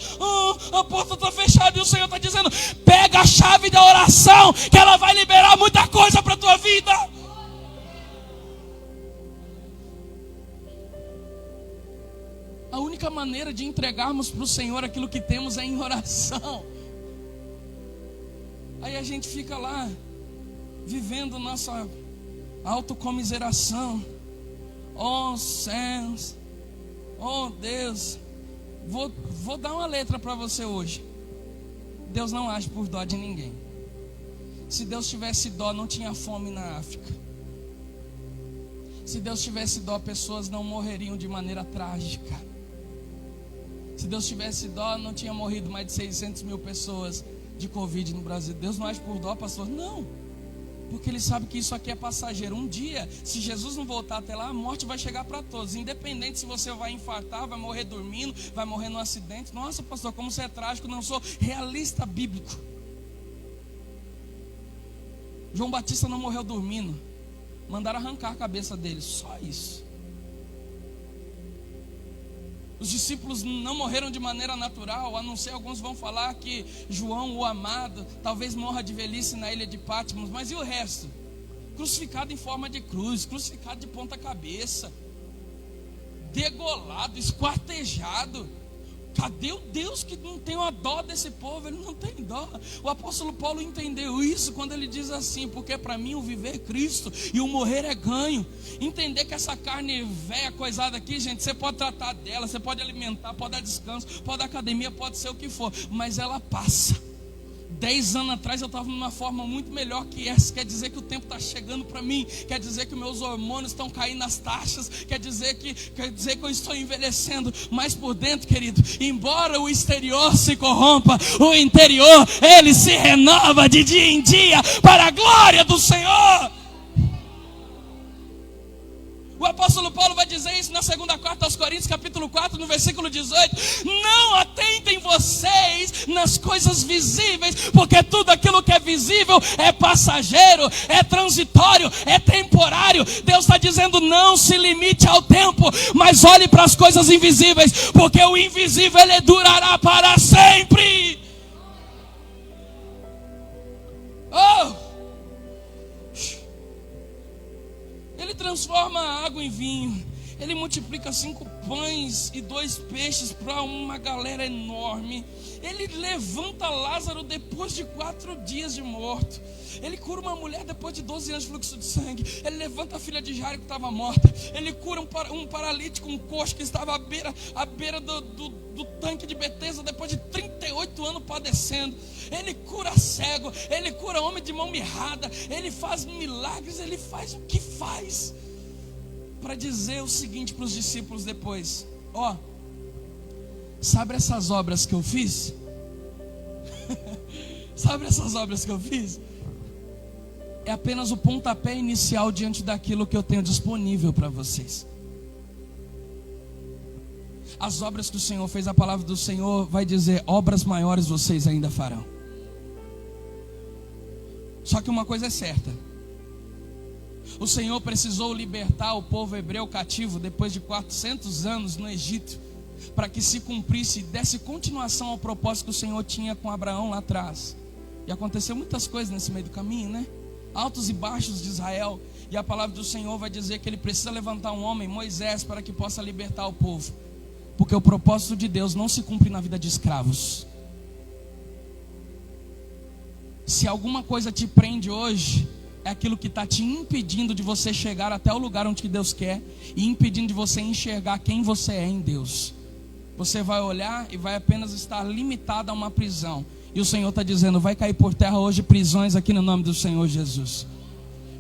A porta está fechada, e o Senhor está dizendo: pega a chave da oração, que ela vai liberar muita coisa para a tua vida. A única maneira de entregarmos para o Senhor aquilo que temos é em oração. Aí a gente fica lá, vivendo nossa autocomiseração. Oh céus, oh Deus, vou dar uma letra para você hoje. Deus não age por dó de ninguém. Se Deus tivesse dó, não tinha fome na África. Se Deus tivesse dó, pessoas não morreriam de maneira trágica. Se Deus tivesse dó, não tinha morrido mais de 600 mil pessoas de Covid no Brasil. Deus não age por dó, pastor? Não. Porque ele sabe que isso aqui é passageiro. Um dia, se Jesus não voltar até lá, a morte vai chegar para todos. Independente se você vai infartar, vai morrer dormindo, vai morrer num acidente. Nossa, pastor, como você é trágico. Não, sou realista bíblico. João Batista não morreu dormindo. Mandaram arrancar a cabeça dele. Só isso. Os discípulos não morreram de maneira natural, a não ser alguns vão falar que João, o amado, talvez morra de velhice na ilha de Patmos. Mas e o resto? Crucificado em forma de cruz, crucificado de ponta cabeça, degolado, esquartejado. Cadê o Deus que não tem uma dó desse povo? Ele não tem dó. O apóstolo Paulo entendeu isso quando ele diz assim: porque para mim o viver é Cristo e o morrer é ganho. Entender que essa carne velha coisada aqui, gente, você pode tratar dela, você pode alimentar, pode dar descanso, pode dar academia, pode ser o que for, mas ela passa. 10 anos atrás eu estava numa forma muito melhor que essa. Quer dizer que o tempo está chegando para mim. Quer dizer que meus hormônios estão caindo nas taxas. Quer dizer que eu estou envelhecendo. Mas por dentro, querido, embora o exterior se corrompa, o interior, ele se renova de dia em dia para a glória do Senhor. O apóstolo Paulo vai dizer isso na segunda carta aos Coríntios, capítulo 4, no versículo 18. Não atentem vocês nas coisas visíveis, porque tudo aquilo que é visível é passageiro, é transitório, é temporário. Deus está dizendo: não se limite ao tempo, mas olhe para as coisas invisíveis, porque o invisível ele durará para sempre. Oh! Ele transforma a água em vinho. Ele multiplica 5 pães e 2 peixes para uma galera enorme. Ele levanta Lázaro depois de 4 dias de morto. Ele cura uma mulher depois de 12 anos de fluxo de sangue. Ele levanta a filha de Jairo que estava morta. Ele cura um paralítico, um coxo que estava à beira do tanque de Betesda depois de 38 anos padecendo. Ele cura cego, ele cura homem de mão mirrada, ele faz milagres, ele faz o que faz para dizer o seguinte para os discípulos depois: ó, sabe essas obras que eu fiz? Sabe essas obras que eu fiz? É apenas o pontapé inicial diante daquilo que eu tenho disponível para vocês. As obras que o Senhor fez, a palavra do Senhor vai dizer: obras maiores vocês ainda farão. Só que uma coisa é certa: o Senhor precisou libertar o povo hebreu cativo depois de 400 anos no Egito, para que se cumprisse e desse continuação ao propósito que o Senhor tinha com Abraão lá atrás. E aconteceu muitas coisas nesse meio do caminho, né? Altos e baixos de Israel. E a palavra do Senhor vai dizer que ele precisa levantar um homem, Moisés, para que possa libertar o povo, porque o propósito de Deus não se cumpre na vida de escravos. Se alguma coisa te prende hoje, é aquilo que está te impedindo de você chegar até o lugar onde Deus quer, e impedindo de você enxergar quem você é em Deus. Você vai olhar e vai apenas estar limitado a uma prisão, E o Senhor está dizendo: vai cair por terra hoje prisões aqui no nome do Senhor Jesus.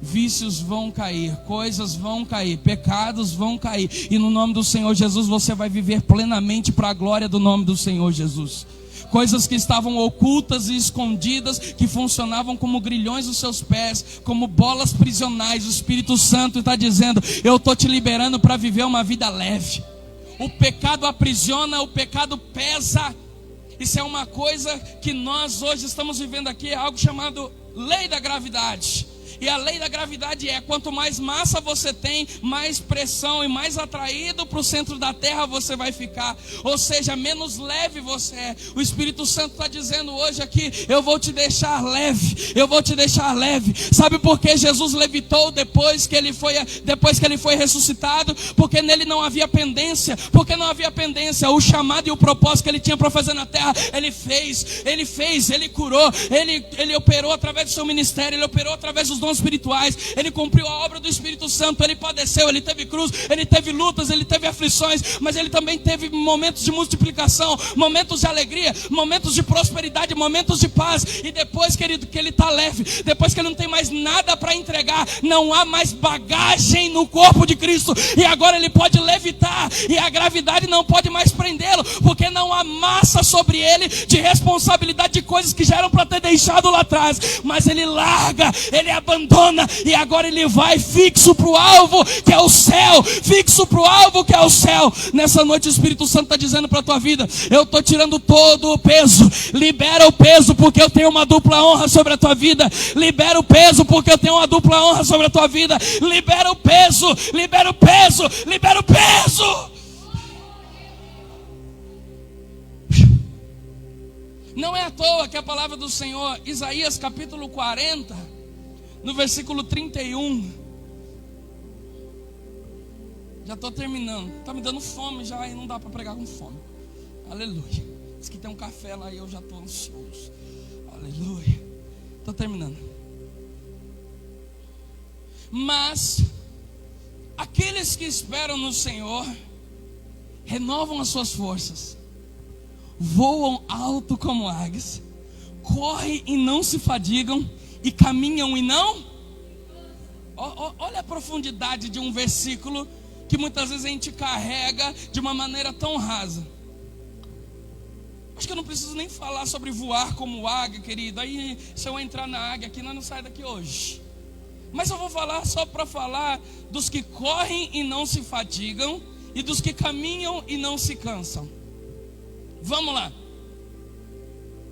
Vícios vão cair, coisas vão cair, pecados vão cair. E no nome do Senhor Jesus você vai viver plenamente para a glória do nome do Senhor Jesus. Coisas que estavam ocultas e escondidas, que funcionavam como grilhões nos seus pés, como bolas prisionais. O Espírito Santo está dizendo: eu estou te liberando para viver uma vida leve. O pecado aprisiona, o pecado pesa. Isso é uma coisa que nós hoje estamos vivendo aqui, é algo chamado lei da gravidade. E a lei da gravidade é: quanto mais massa você tem, mais pressão e mais atraído para o centro da terra você vai ficar. Ou seja, menos leve você é. O Espírito Santo está dizendo hoje aqui: eu vou te deixar leve, eu vou te deixar leve. Sabe por que Jesus levitou depois que ele foi ressuscitado? Porque nele não havia pendência. Porque não havia pendência. O chamado e o propósito que ele tinha para fazer na terra, ele fez, ele curou, ele operou através do seu ministério, ele operou através dos dons espirituais, ele cumpriu a obra do Espírito Santo. Ele padeceu, ele teve cruz, ele teve lutas, ele teve aflições, mas ele também teve momentos de multiplicação, momentos de alegria, momentos de prosperidade, momentos de paz. E depois que ele está leve, depois que ele não tem mais nada para entregar, não há mais bagagem no corpo de Cristo, e agora ele pode levitar, e a gravidade não pode mais prendê-lo, porque não há massa sobre ele de responsabilidade de coisas que já eram para ter deixado lá atrás. Mas ele larga, ele abandona, e agora ele vai fixo para o alvo, que é o céu. Fixo para o alvo, que é o céu. Nessa noite o Espírito Santo está dizendo para a tua vida: eu estou tirando todo o peso. Libera o peso, porque eu tenho uma dupla honra sobre a tua vida. Libera o peso, porque eu tenho uma dupla honra sobre a tua vida. Libera o peso, libera o peso, libera o peso. Não é à toa que a palavra do Senhor, Isaías capítulo 40, no versículo 31. Já estou terminando. Está me dando fome já, e não dá para pregar com fome. Aleluia. Diz que tem um café lá e eu já estou ansioso. Aleluia. Estou terminando. Mas aqueles que esperam no Senhor renovam as suas forças, voam alto como águias, correm e não se fadigam, e caminham e não. Olha a profundidade de um versículo que muitas vezes a gente carrega de uma maneira tão rasa. Acho que eu não preciso nem falar sobre voar como águia, querido. Aí se eu entrar na águia aqui, nós não saímos daqui hoje. Mas eu vou falar só para falar dos que correm e não se fatigam, e dos que caminham e não se cansam. Vamos lá.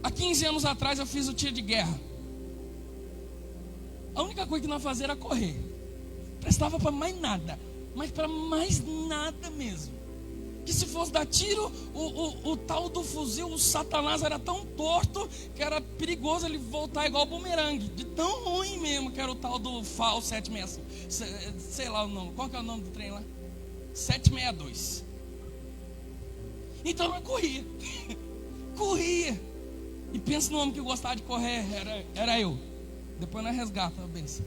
Há 15 anos atrás eu fiz o tiro de guerra. A única coisa que nós fazíamos era correr. Prestava para mais nada. Mas para mais nada mesmo. Que se fosse dar tiro, o tal do fuzil, o Satanás era tão torto que era perigoso ele voltar igual bumerangue. De tão ruim mesmo que era o tal do FAL 765. Sei lá o nome. Qual que é o nome do trem lá? 762. Então eu corria. Corria. E pensa no homem que gostava de correr. Era eu. Depois nós resgata a benção.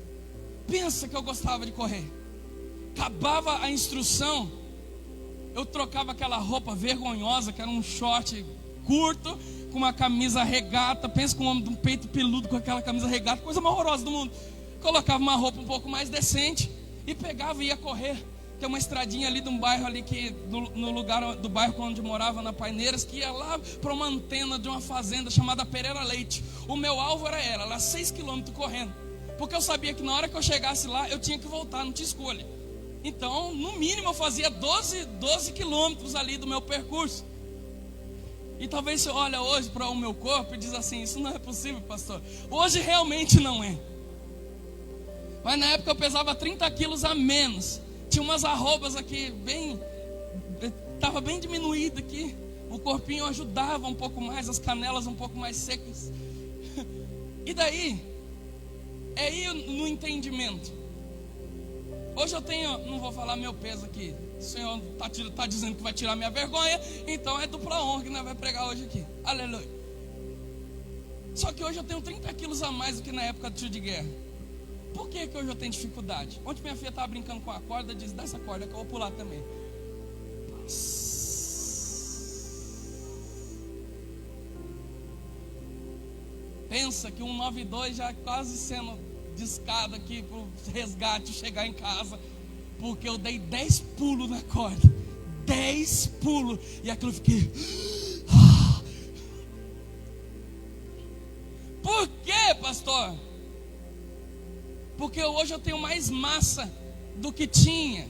Pensa que eu gostava de correr. Acabava a instrução, eu trocava aquela roupa vergonhosa, que era um short curto, com uma camisa regata. Pensa com um homem de um peito peludo com aquela camisa regata, coisa mais horrorosa do mundo. Colocava uma roupa um pouco mais decente e pegava e ia correr. Tem uma estradinha ali de um bairro ali, que no lugar do bairro onde morava, na Paineiras, que ia lá para uma antena de uma fazenda chamada Pereira Leite. O meu alvo era ela 6 km correndo, porque eu sabia que na hora que eu chegasse lá eu tinha que voltar, não tinha escolha. Então no mínimo eu fazia 12 quilômetros ali do meu percurso. E talvez você olha hoje para o meu corpo e diz assim: isso não é possível, pastor. Hoje realmente não é. Mas na época eu pesava 30 quilos a menos. Tinha umas arrobas aqui, estava bem diminuído aqui. O corpinho ajudava um pouco mais, as canelas um pouco mais secas. E daí, é ir no entendimento. Hoje eu tenho, não vou falar meu peso aqui. O Senhor está dizendo que vai tirar minha vergonha, então é dupla honra que nós vamos pregar hoje aqui. Aleluia. Só que hoje eu tenho 30 quilos a mais do que na época do tiro de guerra. Por que hoje eu tenho dificuldade? Ontem minha filha estava brincando com a corda, disse: dá essa corda que eu vou pular também. Pensa que 192 já quase sendo discado aqui para o resgate chegar em casa, porque eu dei 10 pulos na corda, 10 pulos, e aquilo eu fiquei... Por quê, pastor? Porque hoje eu tenho mais massa do que tinha.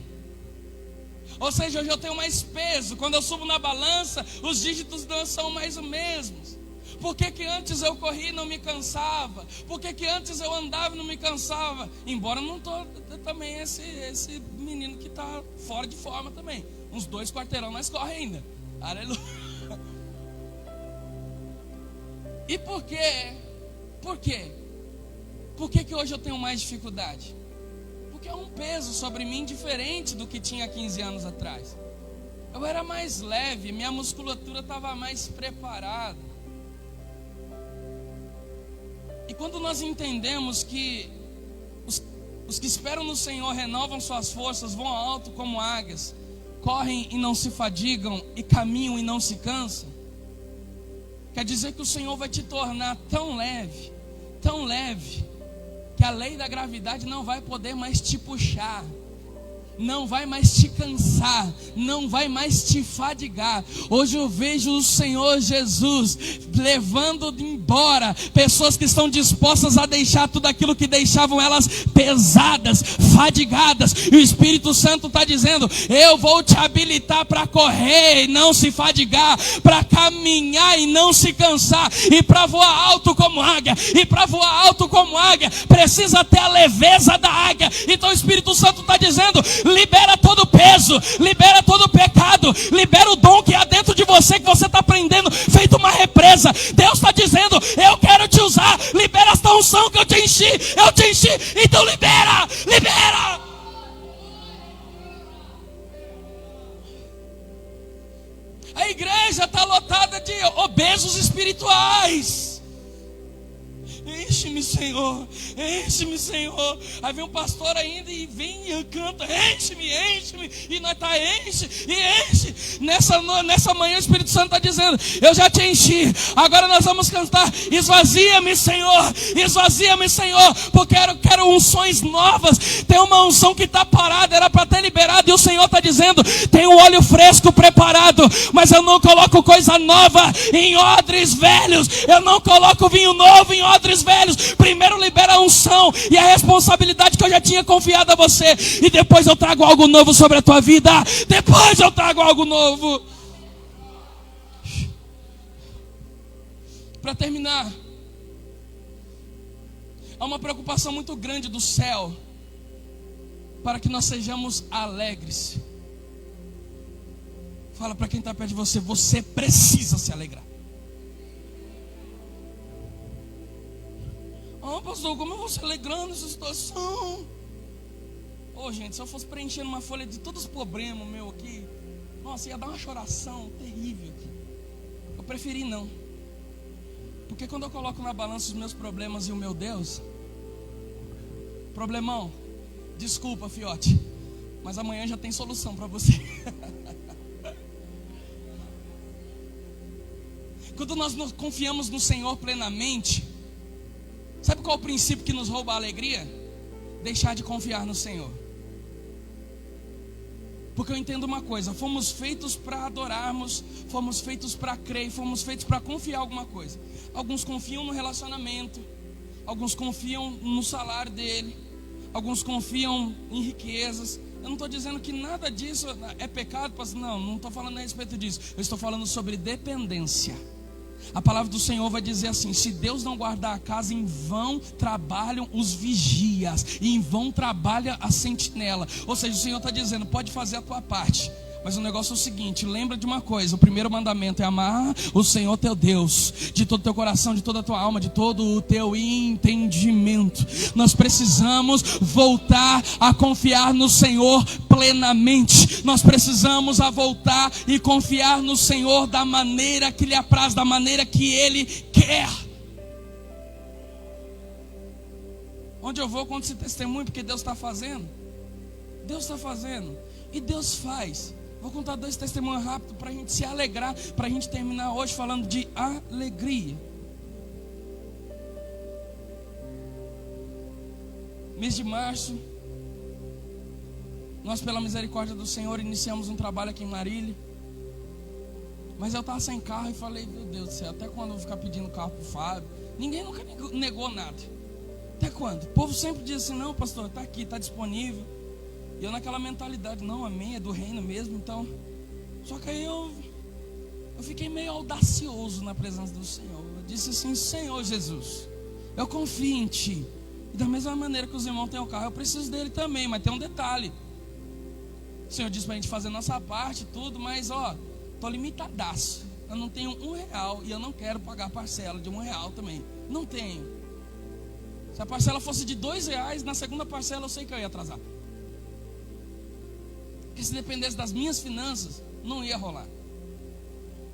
Ou seja, hoje eu tenho mais peso. Quando eu subo na balança, os dígitos não são mais os mesmos. Por que que antes eu corri e não me cansava? Por que que antes eu andava e não me cansava? Embora eu não estou também esse menino que está fora de forma também. Uns 2 quarteirão nós corre ainda. Aleluia. E por quê? Por quê? Por que que hoje eu tenho mais dificuldade? Porque é um peso sobre mim diferente do que tinha 15 anos atrás. Eu era mais leve, minha musculatura estava mais preparada. E quando nós entendemos que os que esperam no Senhor renovam suas forças, vão alto como águias, correm e não se fadigam, e caminham e não se cansam, quer dizer que o Senhor vai te tornar tão leve, que a lei da gravidade não vai poder mais te puxar, não vai mais te cansar, não vai mais te fadigar. Hoje eu vejo o Senhor Jesus levando embora pessoas que estão dispostas a deixar tudo aquilo que deixavam elas pesadas, fadigadas, e o Espírito Santo está dizendo: eu vou te habilitar para correr e não se fadigar, para caminhar e não se cansar, e para voar alto como águia. E para voar alto como águia precisa ter a leveza da águia. Então o Espírito Santo está dizendo: libera todo o peso, libera todo o pecado, libera o dom que há dentro de você, que você está aprendendo, feito uma represa. Deus está dizendo: eu quero te usar, libera esta unção que eu te enchi, então libera. A igreja está lotada de obesos espirituais. Enche-me, Senhor, enche-me, Senhor. Aí vem um pastor ainda e vem e canta: enche-me, e nós tá enche. Nessa manhã o Espírito Santo está dizendo: eu já te enchi, agora nós vamos cantar: esvazia-me, Senhor, porque eu quero unções novas. Tem uma unção que está parada, era para ter liberado, e o Senhor está dizendo: tem um óleo fresco preparado, mas eu não coloco coisa nova em odres velhos, eu não coloco vinho novo em odres velhos. Primeiro libera a unção e a responsabilidade que eu já tinha confiado a você, e depois eu trago algo novo sobre a tua vida. Depois eu trago algo novo. Para terminar, há uma preocupação muito grande do céu para que nós sejamos alegres. Fala para quem está perto de você: você precisa se alegrar. Pastor, como eu vou se alegrando nessa situação? Gente, se eu fosse preenchendo uma folha de todos os problemas meu aqui, nossa, ia dar uma choração terrível aqui. Eu preferi não. Porque quando eu coloco na balança os meus problemas e o meu Deus, problemão, desculpa, fiote, mas amanhã já tem solução para você. Quando nós confiamos no Senhor plenamente, sabe qual é o princípio que nos rouba a alegria? Deixar de confiar no Senhor. Porque eu entendo uma coisa: fomos feitos para adorarmos, fomos feitos para crer, fomos feitos para confiar em alguma coisa. Alguns confiam no relacionamento, alguns confiam no salário dele, alguns confiam em riquezas. Eu não estou dizendo que nada disso é pecado, não estou falando a respeito disso. Eu estou falando sobre dependência. A palavra do Senhor vai dizer assim: se Deus não guardar a casa, em vão trabalham os vigias, e em vão trabalha a sentinela. Ou seja, o Senhor está dizendo: pode fazer a tua parte, mas o negócio é o seguinte: lembra de uma coisa, o primeiro mandamento é amar o Senhor teu Deus de todo o teu coração, de toda a tua alma, de todo o teu entendimento. Nós precisamos voltar a confiar no Senhor plenamente. Nós precisamos voltar e confiar no Senhor da maneira que lhe apraz, da maneira que Ele quer. Onde eu vou, conto esse testemunho, porque Deus está fazendo. Deus está fazendo e Deus faz. Vou contar 2 testemunhos rápidos para a gente se alegrar, para a gente terminar hoje falando de alegria. Mês de março, nós, pela misericórdia do Senhor, iniciamos um trabalho aqui em Marília. Mas eu estava sem carro e falei, meu Deus do céu, até quando eu vou ficar pedindo carro para o Fábio? Ninguém nunca negou nada. Até quando? O povo sempre diz assim, não, pastor, está aqui, está disponível. E eu naquela mentalidade, não, amém, é do reino mesmo, então. Só que aí eu fiquei meio audacioso na presença do Senhor. Eu disse assim, Senhor Jesus, eu confio em Ti. E da mesma maneira que os irmãos têm o carro, eu preciso dele também, mas tem um detalhe. O Senhor disse para a gente fazer nossa parte, tudo, mas estou limitadaço. Eu não tenho R$1 e eu não quero pagar parcela de R$1 também. Não tenho. Se a parcela fosse de R$2, na segunda parcela eu sei que eu ia atrasar. Porque se dependesse das minhas finanças, não ia rolar.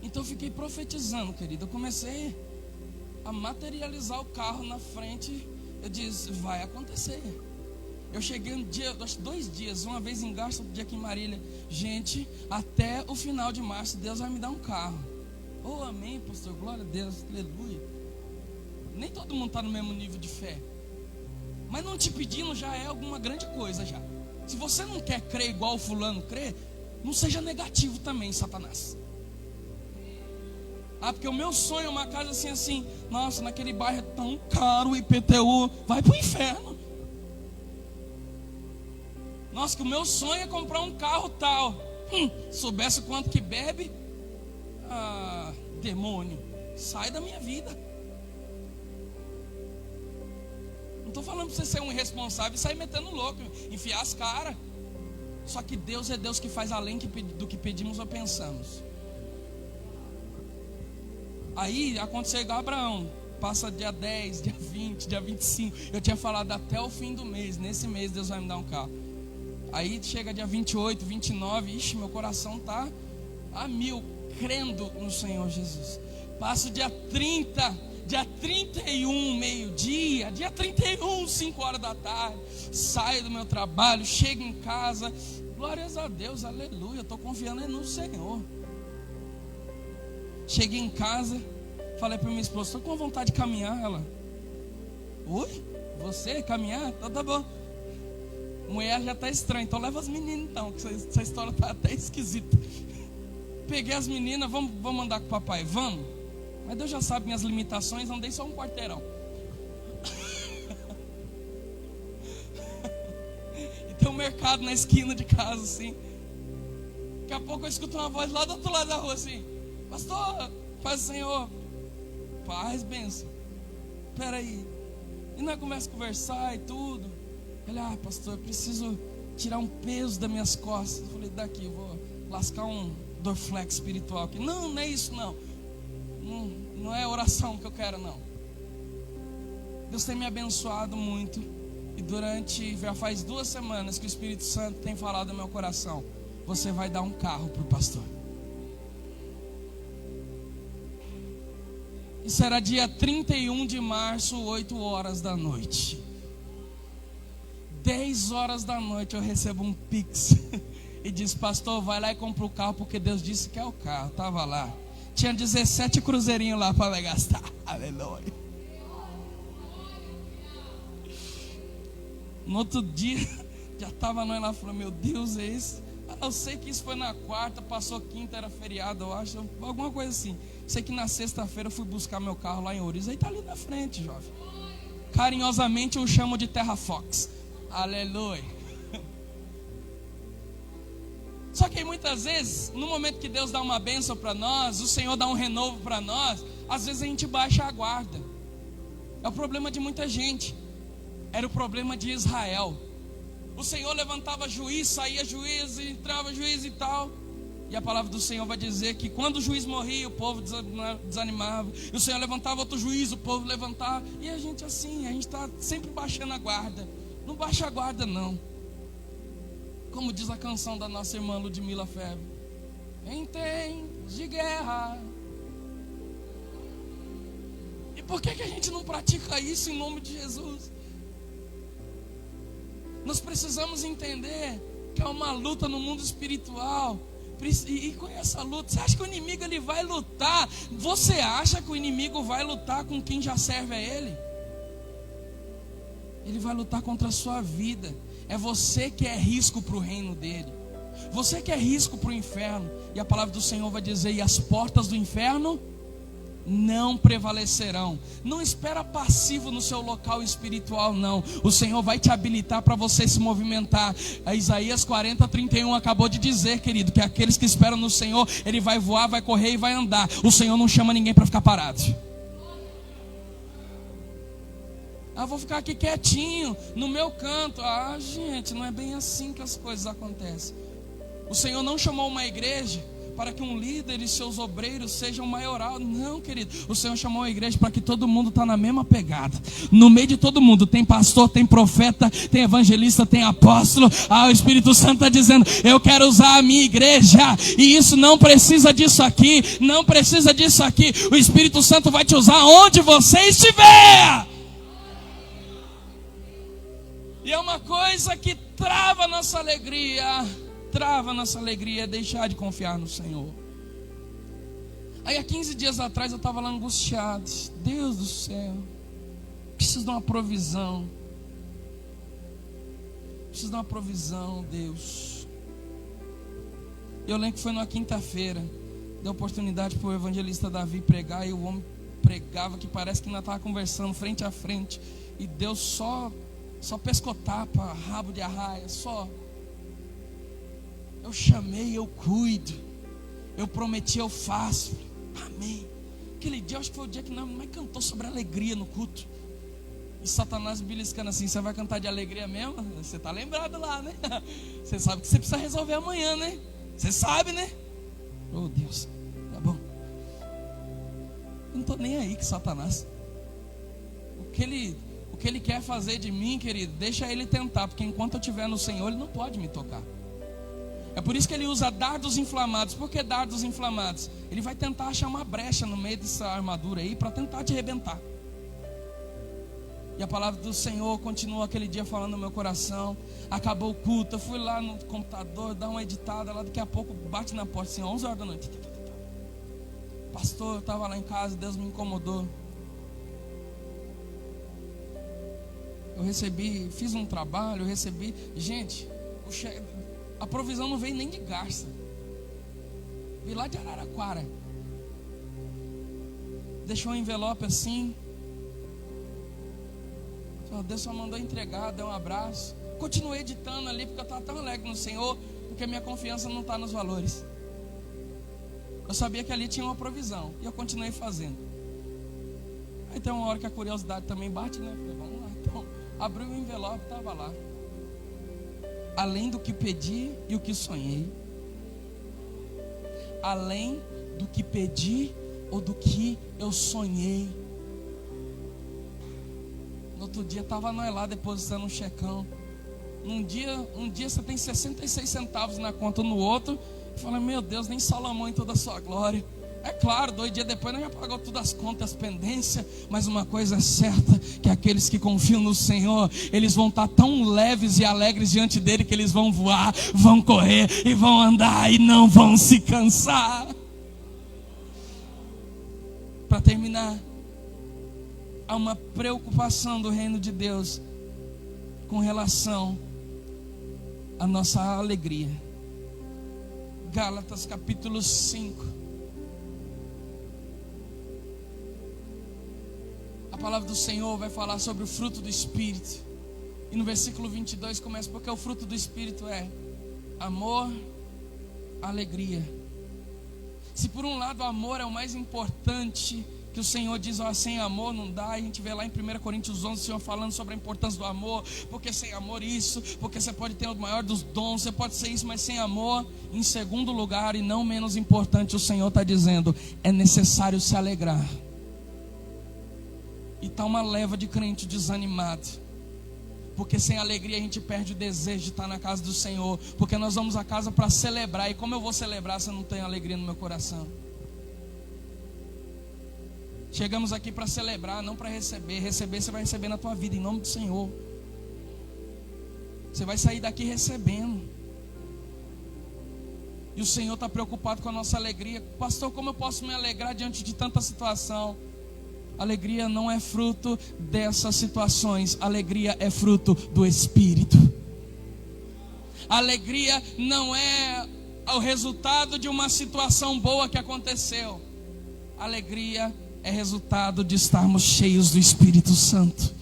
Então eu fiquei profetizando, querido. Eu comecei a materializar o carro na frente. Eu disse, vai acontecer. Eu cheguei um dia, acho 2 dias, uma vez em Garça, outro dia aqui em Marília. Gente, até o final de março, Deus vai me dar um carro. Oh, amém, pastor, glória a Deus, aleluia. Nem todo mundo está no mesmo nível de fé. Mas não te pedindo já é alguma grande coisa já. Se você não quer crer igual o fulano crê, não seja negativo também, Satanás. Porque o meu sonho é uma casa assim, nossa, naquele bairro é tão caro o IPTU, vai pro inferno. Nossa, que o meu sonho é comprar um carro tal. Soubesse o quanto que bebe, demônio, sai da minha vida. Não estou falando para você ser um irresponsável e sair metendo louco, enfiar as caras. Só que Deus é Deus que faz além do que pedimos ou pensamos. Aí aconteceu igual Abraão. Passa dia 10, dia 20, dia 25. Eu tinha falado até o fim do mês. Nesse mês Deus vai me dar um carro. Aí chega dia 28, 29. Ixi, meu coração está a 1000, crendo no Senhor Jesus. Passa o dia 30, dia 31, meio-dia. Dia 31, 5 horas da tarde. Saio do meu trabalho, chego em casa. Glórias a Deus, aleluia. Estou confiando no Senhor. Cheguei em casa, falei para minha esposa, estou com vontade de caminhar. Ela, oi? Você caminhar? Então tá bom. Mulher já está estranha, então leva as meninas então, que essa história está até esquisita. Peguei as meninas, vamos andar com o papai, vamos. Mas Deus já sabe minhas limitações, andei só um quarteirão. E tem um mercado na esquina de casa assim. Daqui a pouco eu escuto uma voz lá do outro lado da rua assim, pastor, paz do Senhor. Paz, benção. Espera aí. E nós começamos a conversar e tudo. Ele, pastor, eu preciso tirar um peso das minhas costas. Eu falei, daqui, eu vou lascar um Dorflex espiritual aqui. Não é isso não. Não é oração que eu quero não. Deus tem me abençoado muito. E já faz 2 semanas que o Espírito Santo tem falado no meu coração. Você vai dar um carro para o pastor. E será dia 31 de março, 8 horas da noite. 10 horas da noite eu recebo um pix. E diz, pastor, vai lá e compra o carro, porque Deus disse que é o carro. Estava lá. Tinha 17 cruzeirinhos lá para gastar. Aleluia. No outro dia, já estava nós lá, falando, meu Deus, é isso? Eu sei que isso foi na quarta, passou quinta, era feriado, eu acho, alguma coisa assim. Sei que na sexta-feira eu fui buscar meu carro lá em Ouriço. Aí está ali na frente, jovem. Carinhosamente eu chamo de Terra Fox. Aleluia. Só que muitas vezes, no momento que Deus dá uma bênção para nós, o Senhor dá um renovo para nós, às vezes a gente baixa a guarda. É o problema de muita gente. Era o problema de Israel. O Senhor levantava juiz, saía juiz, entrava juiz e tal. E a palavra do Senhor vai dizer que quando o juiz morria, o povo desanimava. E o Senhor levantava outro juiz, o povo levantava. E a gente assim, a gente está sempre baixando a guarda. Não baixa a guarda não. Como diz a canção da nossa irmã Ludmila Febre. Em tempos de guerra. E por que a gente não pratica isso em nome de Jesus? Nós precisamos entender que é uma luta no mundo espiritual. E com essa luta, você acha que o inimigo ele vai lutar? Você acha que o inimigo vai lutar com quem já serve a ele? Ele vai lutar contra a sua vida. É você que é risco para o reino dele. Você que é risco para o inferno. E a palavra do Senhor vai dizer: e as portas do inferno não prevalecerão. Não espera passivo no seu local espiritual, não. O Senhor vai te habilitar para você se movimentar. A Isaías 40:31 acabou de dizer, querido, que aqueles que esperam no Senhor, ele vai voar, vai correr e vai andar. O Senhor não chama ninguém para ficar parado. Vou ficar aqui quietinho, no meu canto. Gente, não é bem assim que as coisas acontecem. O Senhor não chamou uma igreja para que um líder e seus obreiros sejam maioral. Não, querido. O Senhor chamou a igreja para que todo mundo está na mesma pegada. No meio de todo mundo tem pastor, tem profeta, tem evangelista, tem apóstolo. O Espírito Santo está dizendo: eu quero usar a minha igreja. E isso não precisa disso aqui. Não precisa disso aqui. O Espírito Santo vai te usar onde você estiver. E é uma coisa que trava a nossa alegria. Trava a nossa alegria, é deixar de confiar no Senhor. Aí há 15 dias atrás eu estava lá angustiado. Deus do céu, preciso de uma provisão. Preciso de uma provisão, Deus. Eu lembro que foi numa quinta-feira. Deu oportunidade para o evangelista Davi pregar. E o homem pregava que parece que ainda estava conversando frente a frente. E Deus só pescotapa, rabo de arraia, só. Eu chamei, eu cuido. Eu prometi, eu faço. Amém. Aquele dia, eu acho que foi o dia que não mais cantou sobre alegria no culto. E Satanás beliscando assim: você vai cantar de alegria mesmo? Você está lembrado lá, né? Você sabe que você precisa resolver amanhã, né? Você sabe, né? Oh Deus, tá bom. Eu não estou nem aí com Satanás. O que ele quer fazer de mim, querido, deixa ele tentar. Porque enquanto eu estiver no Senhor, ele não pode me tocar. É por isso que ele usa dardos inflamados. Por que dardos inflamados? Ele vai tentar achar uma brecha no meio dessa armadura aí para tentar te arrebentar. E a palavra do Senhor continuou aquele dia falando no meu coração. Acabou o culto, eu fui lá no computador dar uma editada lá, daqui a pouco bate na porta assim, 11 horas da noite. Pastor, eu estava lá em casa, Deus me incomodou. Eu recebi, fiz um trabalho, gente, a provisão não veio nem de Garça, veio lá de Araraquara. Deixou um envelope assim. Deus só mandou entregar, deu um abraço. Continuei editando ali porque eu estava tão alegre no Senhor, porque minha confiança não está nos valores. Eu sabia que ali tinha uma provisão e eu continuei fazendo. Aí tem uma hora que a curiosidade também bate, né? Falei, vamos lá. Então, abri o envelope, estava lá: além do que pedi e o que sonhei. Além do que pedi ou do que eu sonhei. No outro dia estava nós lá depositando um checão. Um dia você tem 66 centavos na conta, no outro eu falei: meu Deus, nem Salomão em toda a sua glória. É claro, 2 dias depois nós já pagou todas as contas, as pendências. Mas uma coisa é certa, que aqueles que confiam no Senhor, eles vão estar tão leves e alegres diante dele, que eles vão voar, vão correr e vão andar e não vão se cansar. Para terminar, há uma preocupação do reino de Deus com relação à nossa alegria. Gálatas capítulo 5. A palavra do Senhor vai falar sobre o fruto do Espírito. E no versículo 22 começa: porque o fruto do Espírito é amor, alegria. Se por um lado o amor é o mais importante, que o Senhor diz: sem amor não dá. A gente vê lá em 1 Coríntios 11 o Senhor falando sobre a importância do amor. Porque sem amor isso, porque você pode ter o maior dos dons, você pode ser isso, mas sem amor. Em segundo lugar, e não menos importante, o Senhor está dizendo: é necessário se alegrar. E está uma leva de crente desanimado, porque sem alegria a gente perde o desejo de estar na casa do Senhor. Porque nós vamos à casa para celebrar, e como eu vou celebrar se eu não tenho alegria no meu coração? Chegamos aqui para celebrar, não para receber. Receber você vai receber na tua vida, em nome do Senhor. Você vai sair daqui recebendo. E o Senhor está preocupado com a nossa alegria. Pastor, como eu posso me alegrar diante de tanta situação? Alegria não é fruto dessas situações. Alegria é fruto do Espírito. Alegria não é o resultado de uma situação boa que aconteceu. Alegria é resultado de estarmos cheios do Espírito Santo.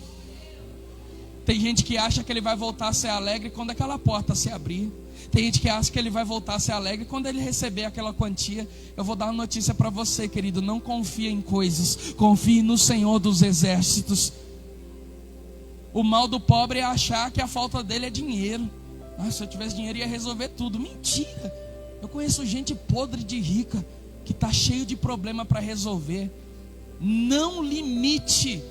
Tem gente que acha que ele vai voltar a ser alegre quando aquela porta se abrir. Tem gente que acha que ele vai voltar a ser alegre quando ele receber aquela quantia. Eu vou dar uma notícia para você, querido. Não confie em coisas, confie no Senhor dos Exércitos. O mal do pobre é achar que a falta dele é dinheiro. Se eu tivesse dinheiro ia resolver tudo. Mentira. Eu conheço gente podre de rica que está cheio de problema para resolver. Não limite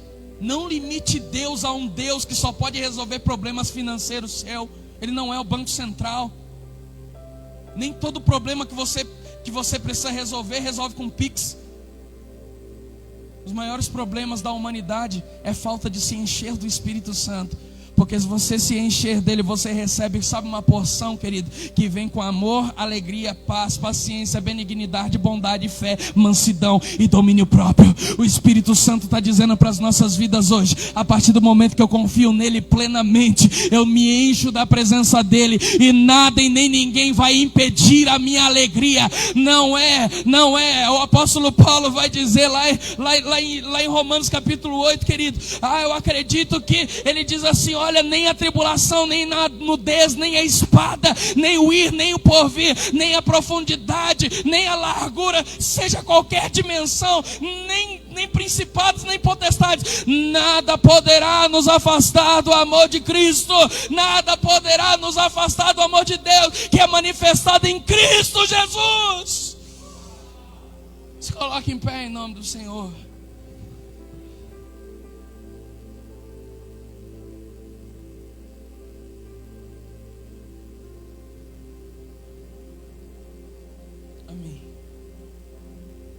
Deus a um Deus que só pode resolver problemas financeiros seu. Ele não é o Banco Central. Nem todo problema que você precisa resolver, resolve com Pix. Os maiores problemas da humanidade é falta de se encher do Espírito Santo. Porque se você se encher dele, você recebe, sabe, uma porção, querido, que vem com amor, alegria, paz, paciência, benignidade, bondade, fé, mansidão e domínio próprio. O Espírito Santo está dizendo para as nossas vidas hoje: a partir do momento que eu confio nele plenamente, eu me encho da presença dele, e nada e nem ninguém vai impedir a minha alegria. Não é. O apóstolo Paulo vai dizer lá em Romanos capítulo 8, querido. Eu acredito que ele diz assim: olha, nem a tribulação, nem a nudez, nem a espada, nem o ir, nem o porvir, nem a profundidade, nem a largura, seja qualquer dimensão, nem principados, nem potestades, nada poderá nos afastar do amor de Cristo. Nada poderá nos afastar do amor de Deus, que é manifestado em Cristo Jesus. Se coloque em pé em nome do Senhor. Amém.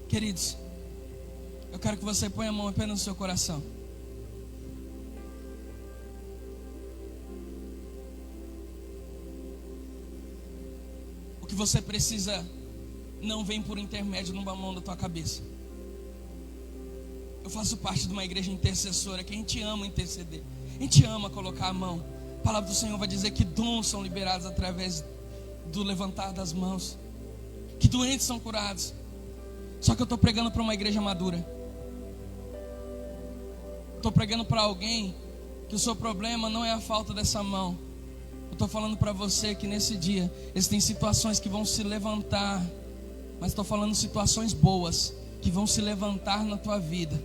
Queridos, eu quero que você ponha a mão apenas no seu coração. O que você precisa não vem por intermédio numa mão da tua cabeça. Eu faço parte de uma igreja intercessora que a gente ama interceder. A gente ama colocar a mão. A palavra do Senhor vai dizer que dons são liberados através do levantar das mãos, que doentes são curados. Só que eu estou pregando para uma igreja madura. Estou pregando para alguém que o seu problema não é a falta dessa mão. Eu estou falando para você que nesse dia existem situações que vão se levantar, mas estou falando situações boas que vão se levantar na tua vida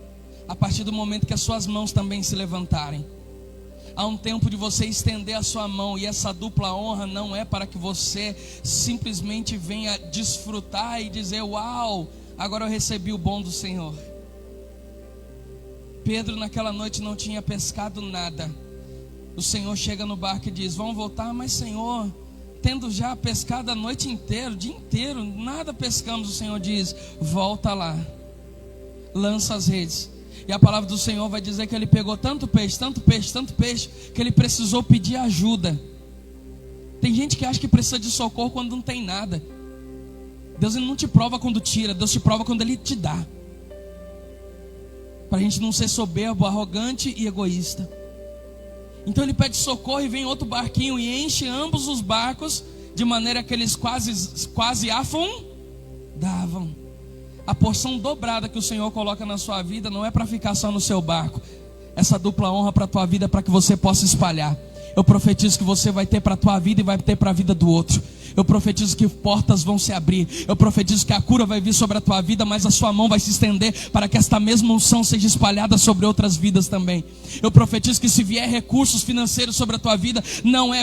a partir do momento que as suas mãos também se levantarem. Há um tempo de você estender a sua mão, e essa dupla honra não é para que você simplesmente venha desfrutar e dizer: uau, agora eu recebi o bom do Senhor. Pedro naquela noite não tinha pescado nada. O Senhor chega no barco e diz: vamos voltar. Mas Senhor, tendo já pescado a noite inteira, o dia inteiro, nada pescamos. O Senhor diz: volta lá, lança as redes. E a palavra do Senhor vai dizer que ele pegou tanto peixe, que ele precisou pedir ajuda. Tem gente que acha que precisa de socorro quando não tem nada. Deus não te prova quando tira, Deus te prova quando Ele te dá. Para a gente não ser soberbo, arrogante e egoísta. Então ele pede socorro e vem outro barquinho e enche ambos os barcos, de maneira que eles quase afundavam. A porção dobrada que o Senhor coloca na sua vida não é para ficar só no seu barco. Essa dupla honra para a tua vida é para que você possa espalhar. Eu profetizo que você vai ter para a tua vida e vai ter para a vida do outro. Eu profetizo que portas vão se abrir. Eu profetizo que a cura vai vir sobre a tua vida, mas a sua mão vai se estender para que esta mesma unção seja espalhada sobre outras vidas também. Eu profetizo que se vier recursos financeiros sobre a tua vida,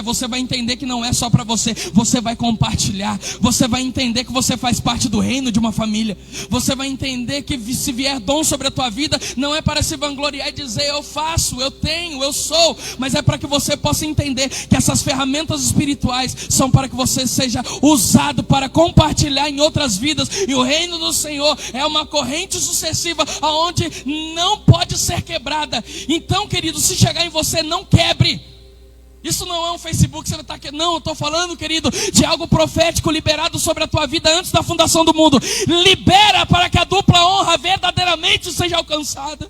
você vai entender que não é só para você. Você vai compartilhar. Você vai entender que você faz parte do reino de uma família. Você vai entender que se vier dom sobre a tua vida, não é para se vangloriar e dizer: eu faço, eu tenho, eu sou. Mas é para que você possa entender que essas ferramentas espirituais são para que você seja usado para compartilhar em outras vidas. E o reino do Senhor é uma corrente sucessiva aonde não pode ser quebrada. Então, querido, se chegar em você, não quebre. Isso não é um Facebook, você vai estar aqui. Não, eu estou falando, querido, de algo profético liberado sobre a tua vida antes da fundação do mundo. Libera para que a dupla honra verdadeiramente seja alcançada.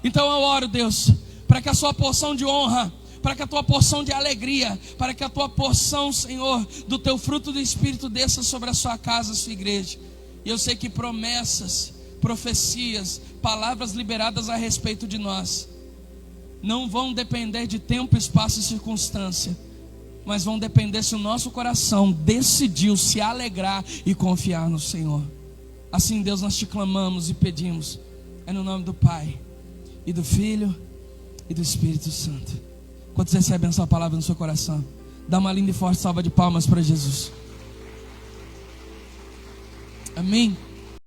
Então eu oro, Deus, para que a sua porção de honra, para que a tua porção de alegria, para que a tua porção, Senhor, do teu fruto do Espírito desça sobre a sua casa, a sua igreja. E eu sei que promessas, profecias, palavras liberadas a respeito de nós não vão depender de tempo, espaço e circunstância, mas vão depender se o nosso coração decidiu se alegrar e confiar no Senhor. Assim, Deus, nós te clamamos e pedimos, é no nome do Pai, e do Filho, e do Espírito Santo. Quando você recebe essa palavra no seu coração, dá uma linda e forte salva de palmas para Jesus. Amém.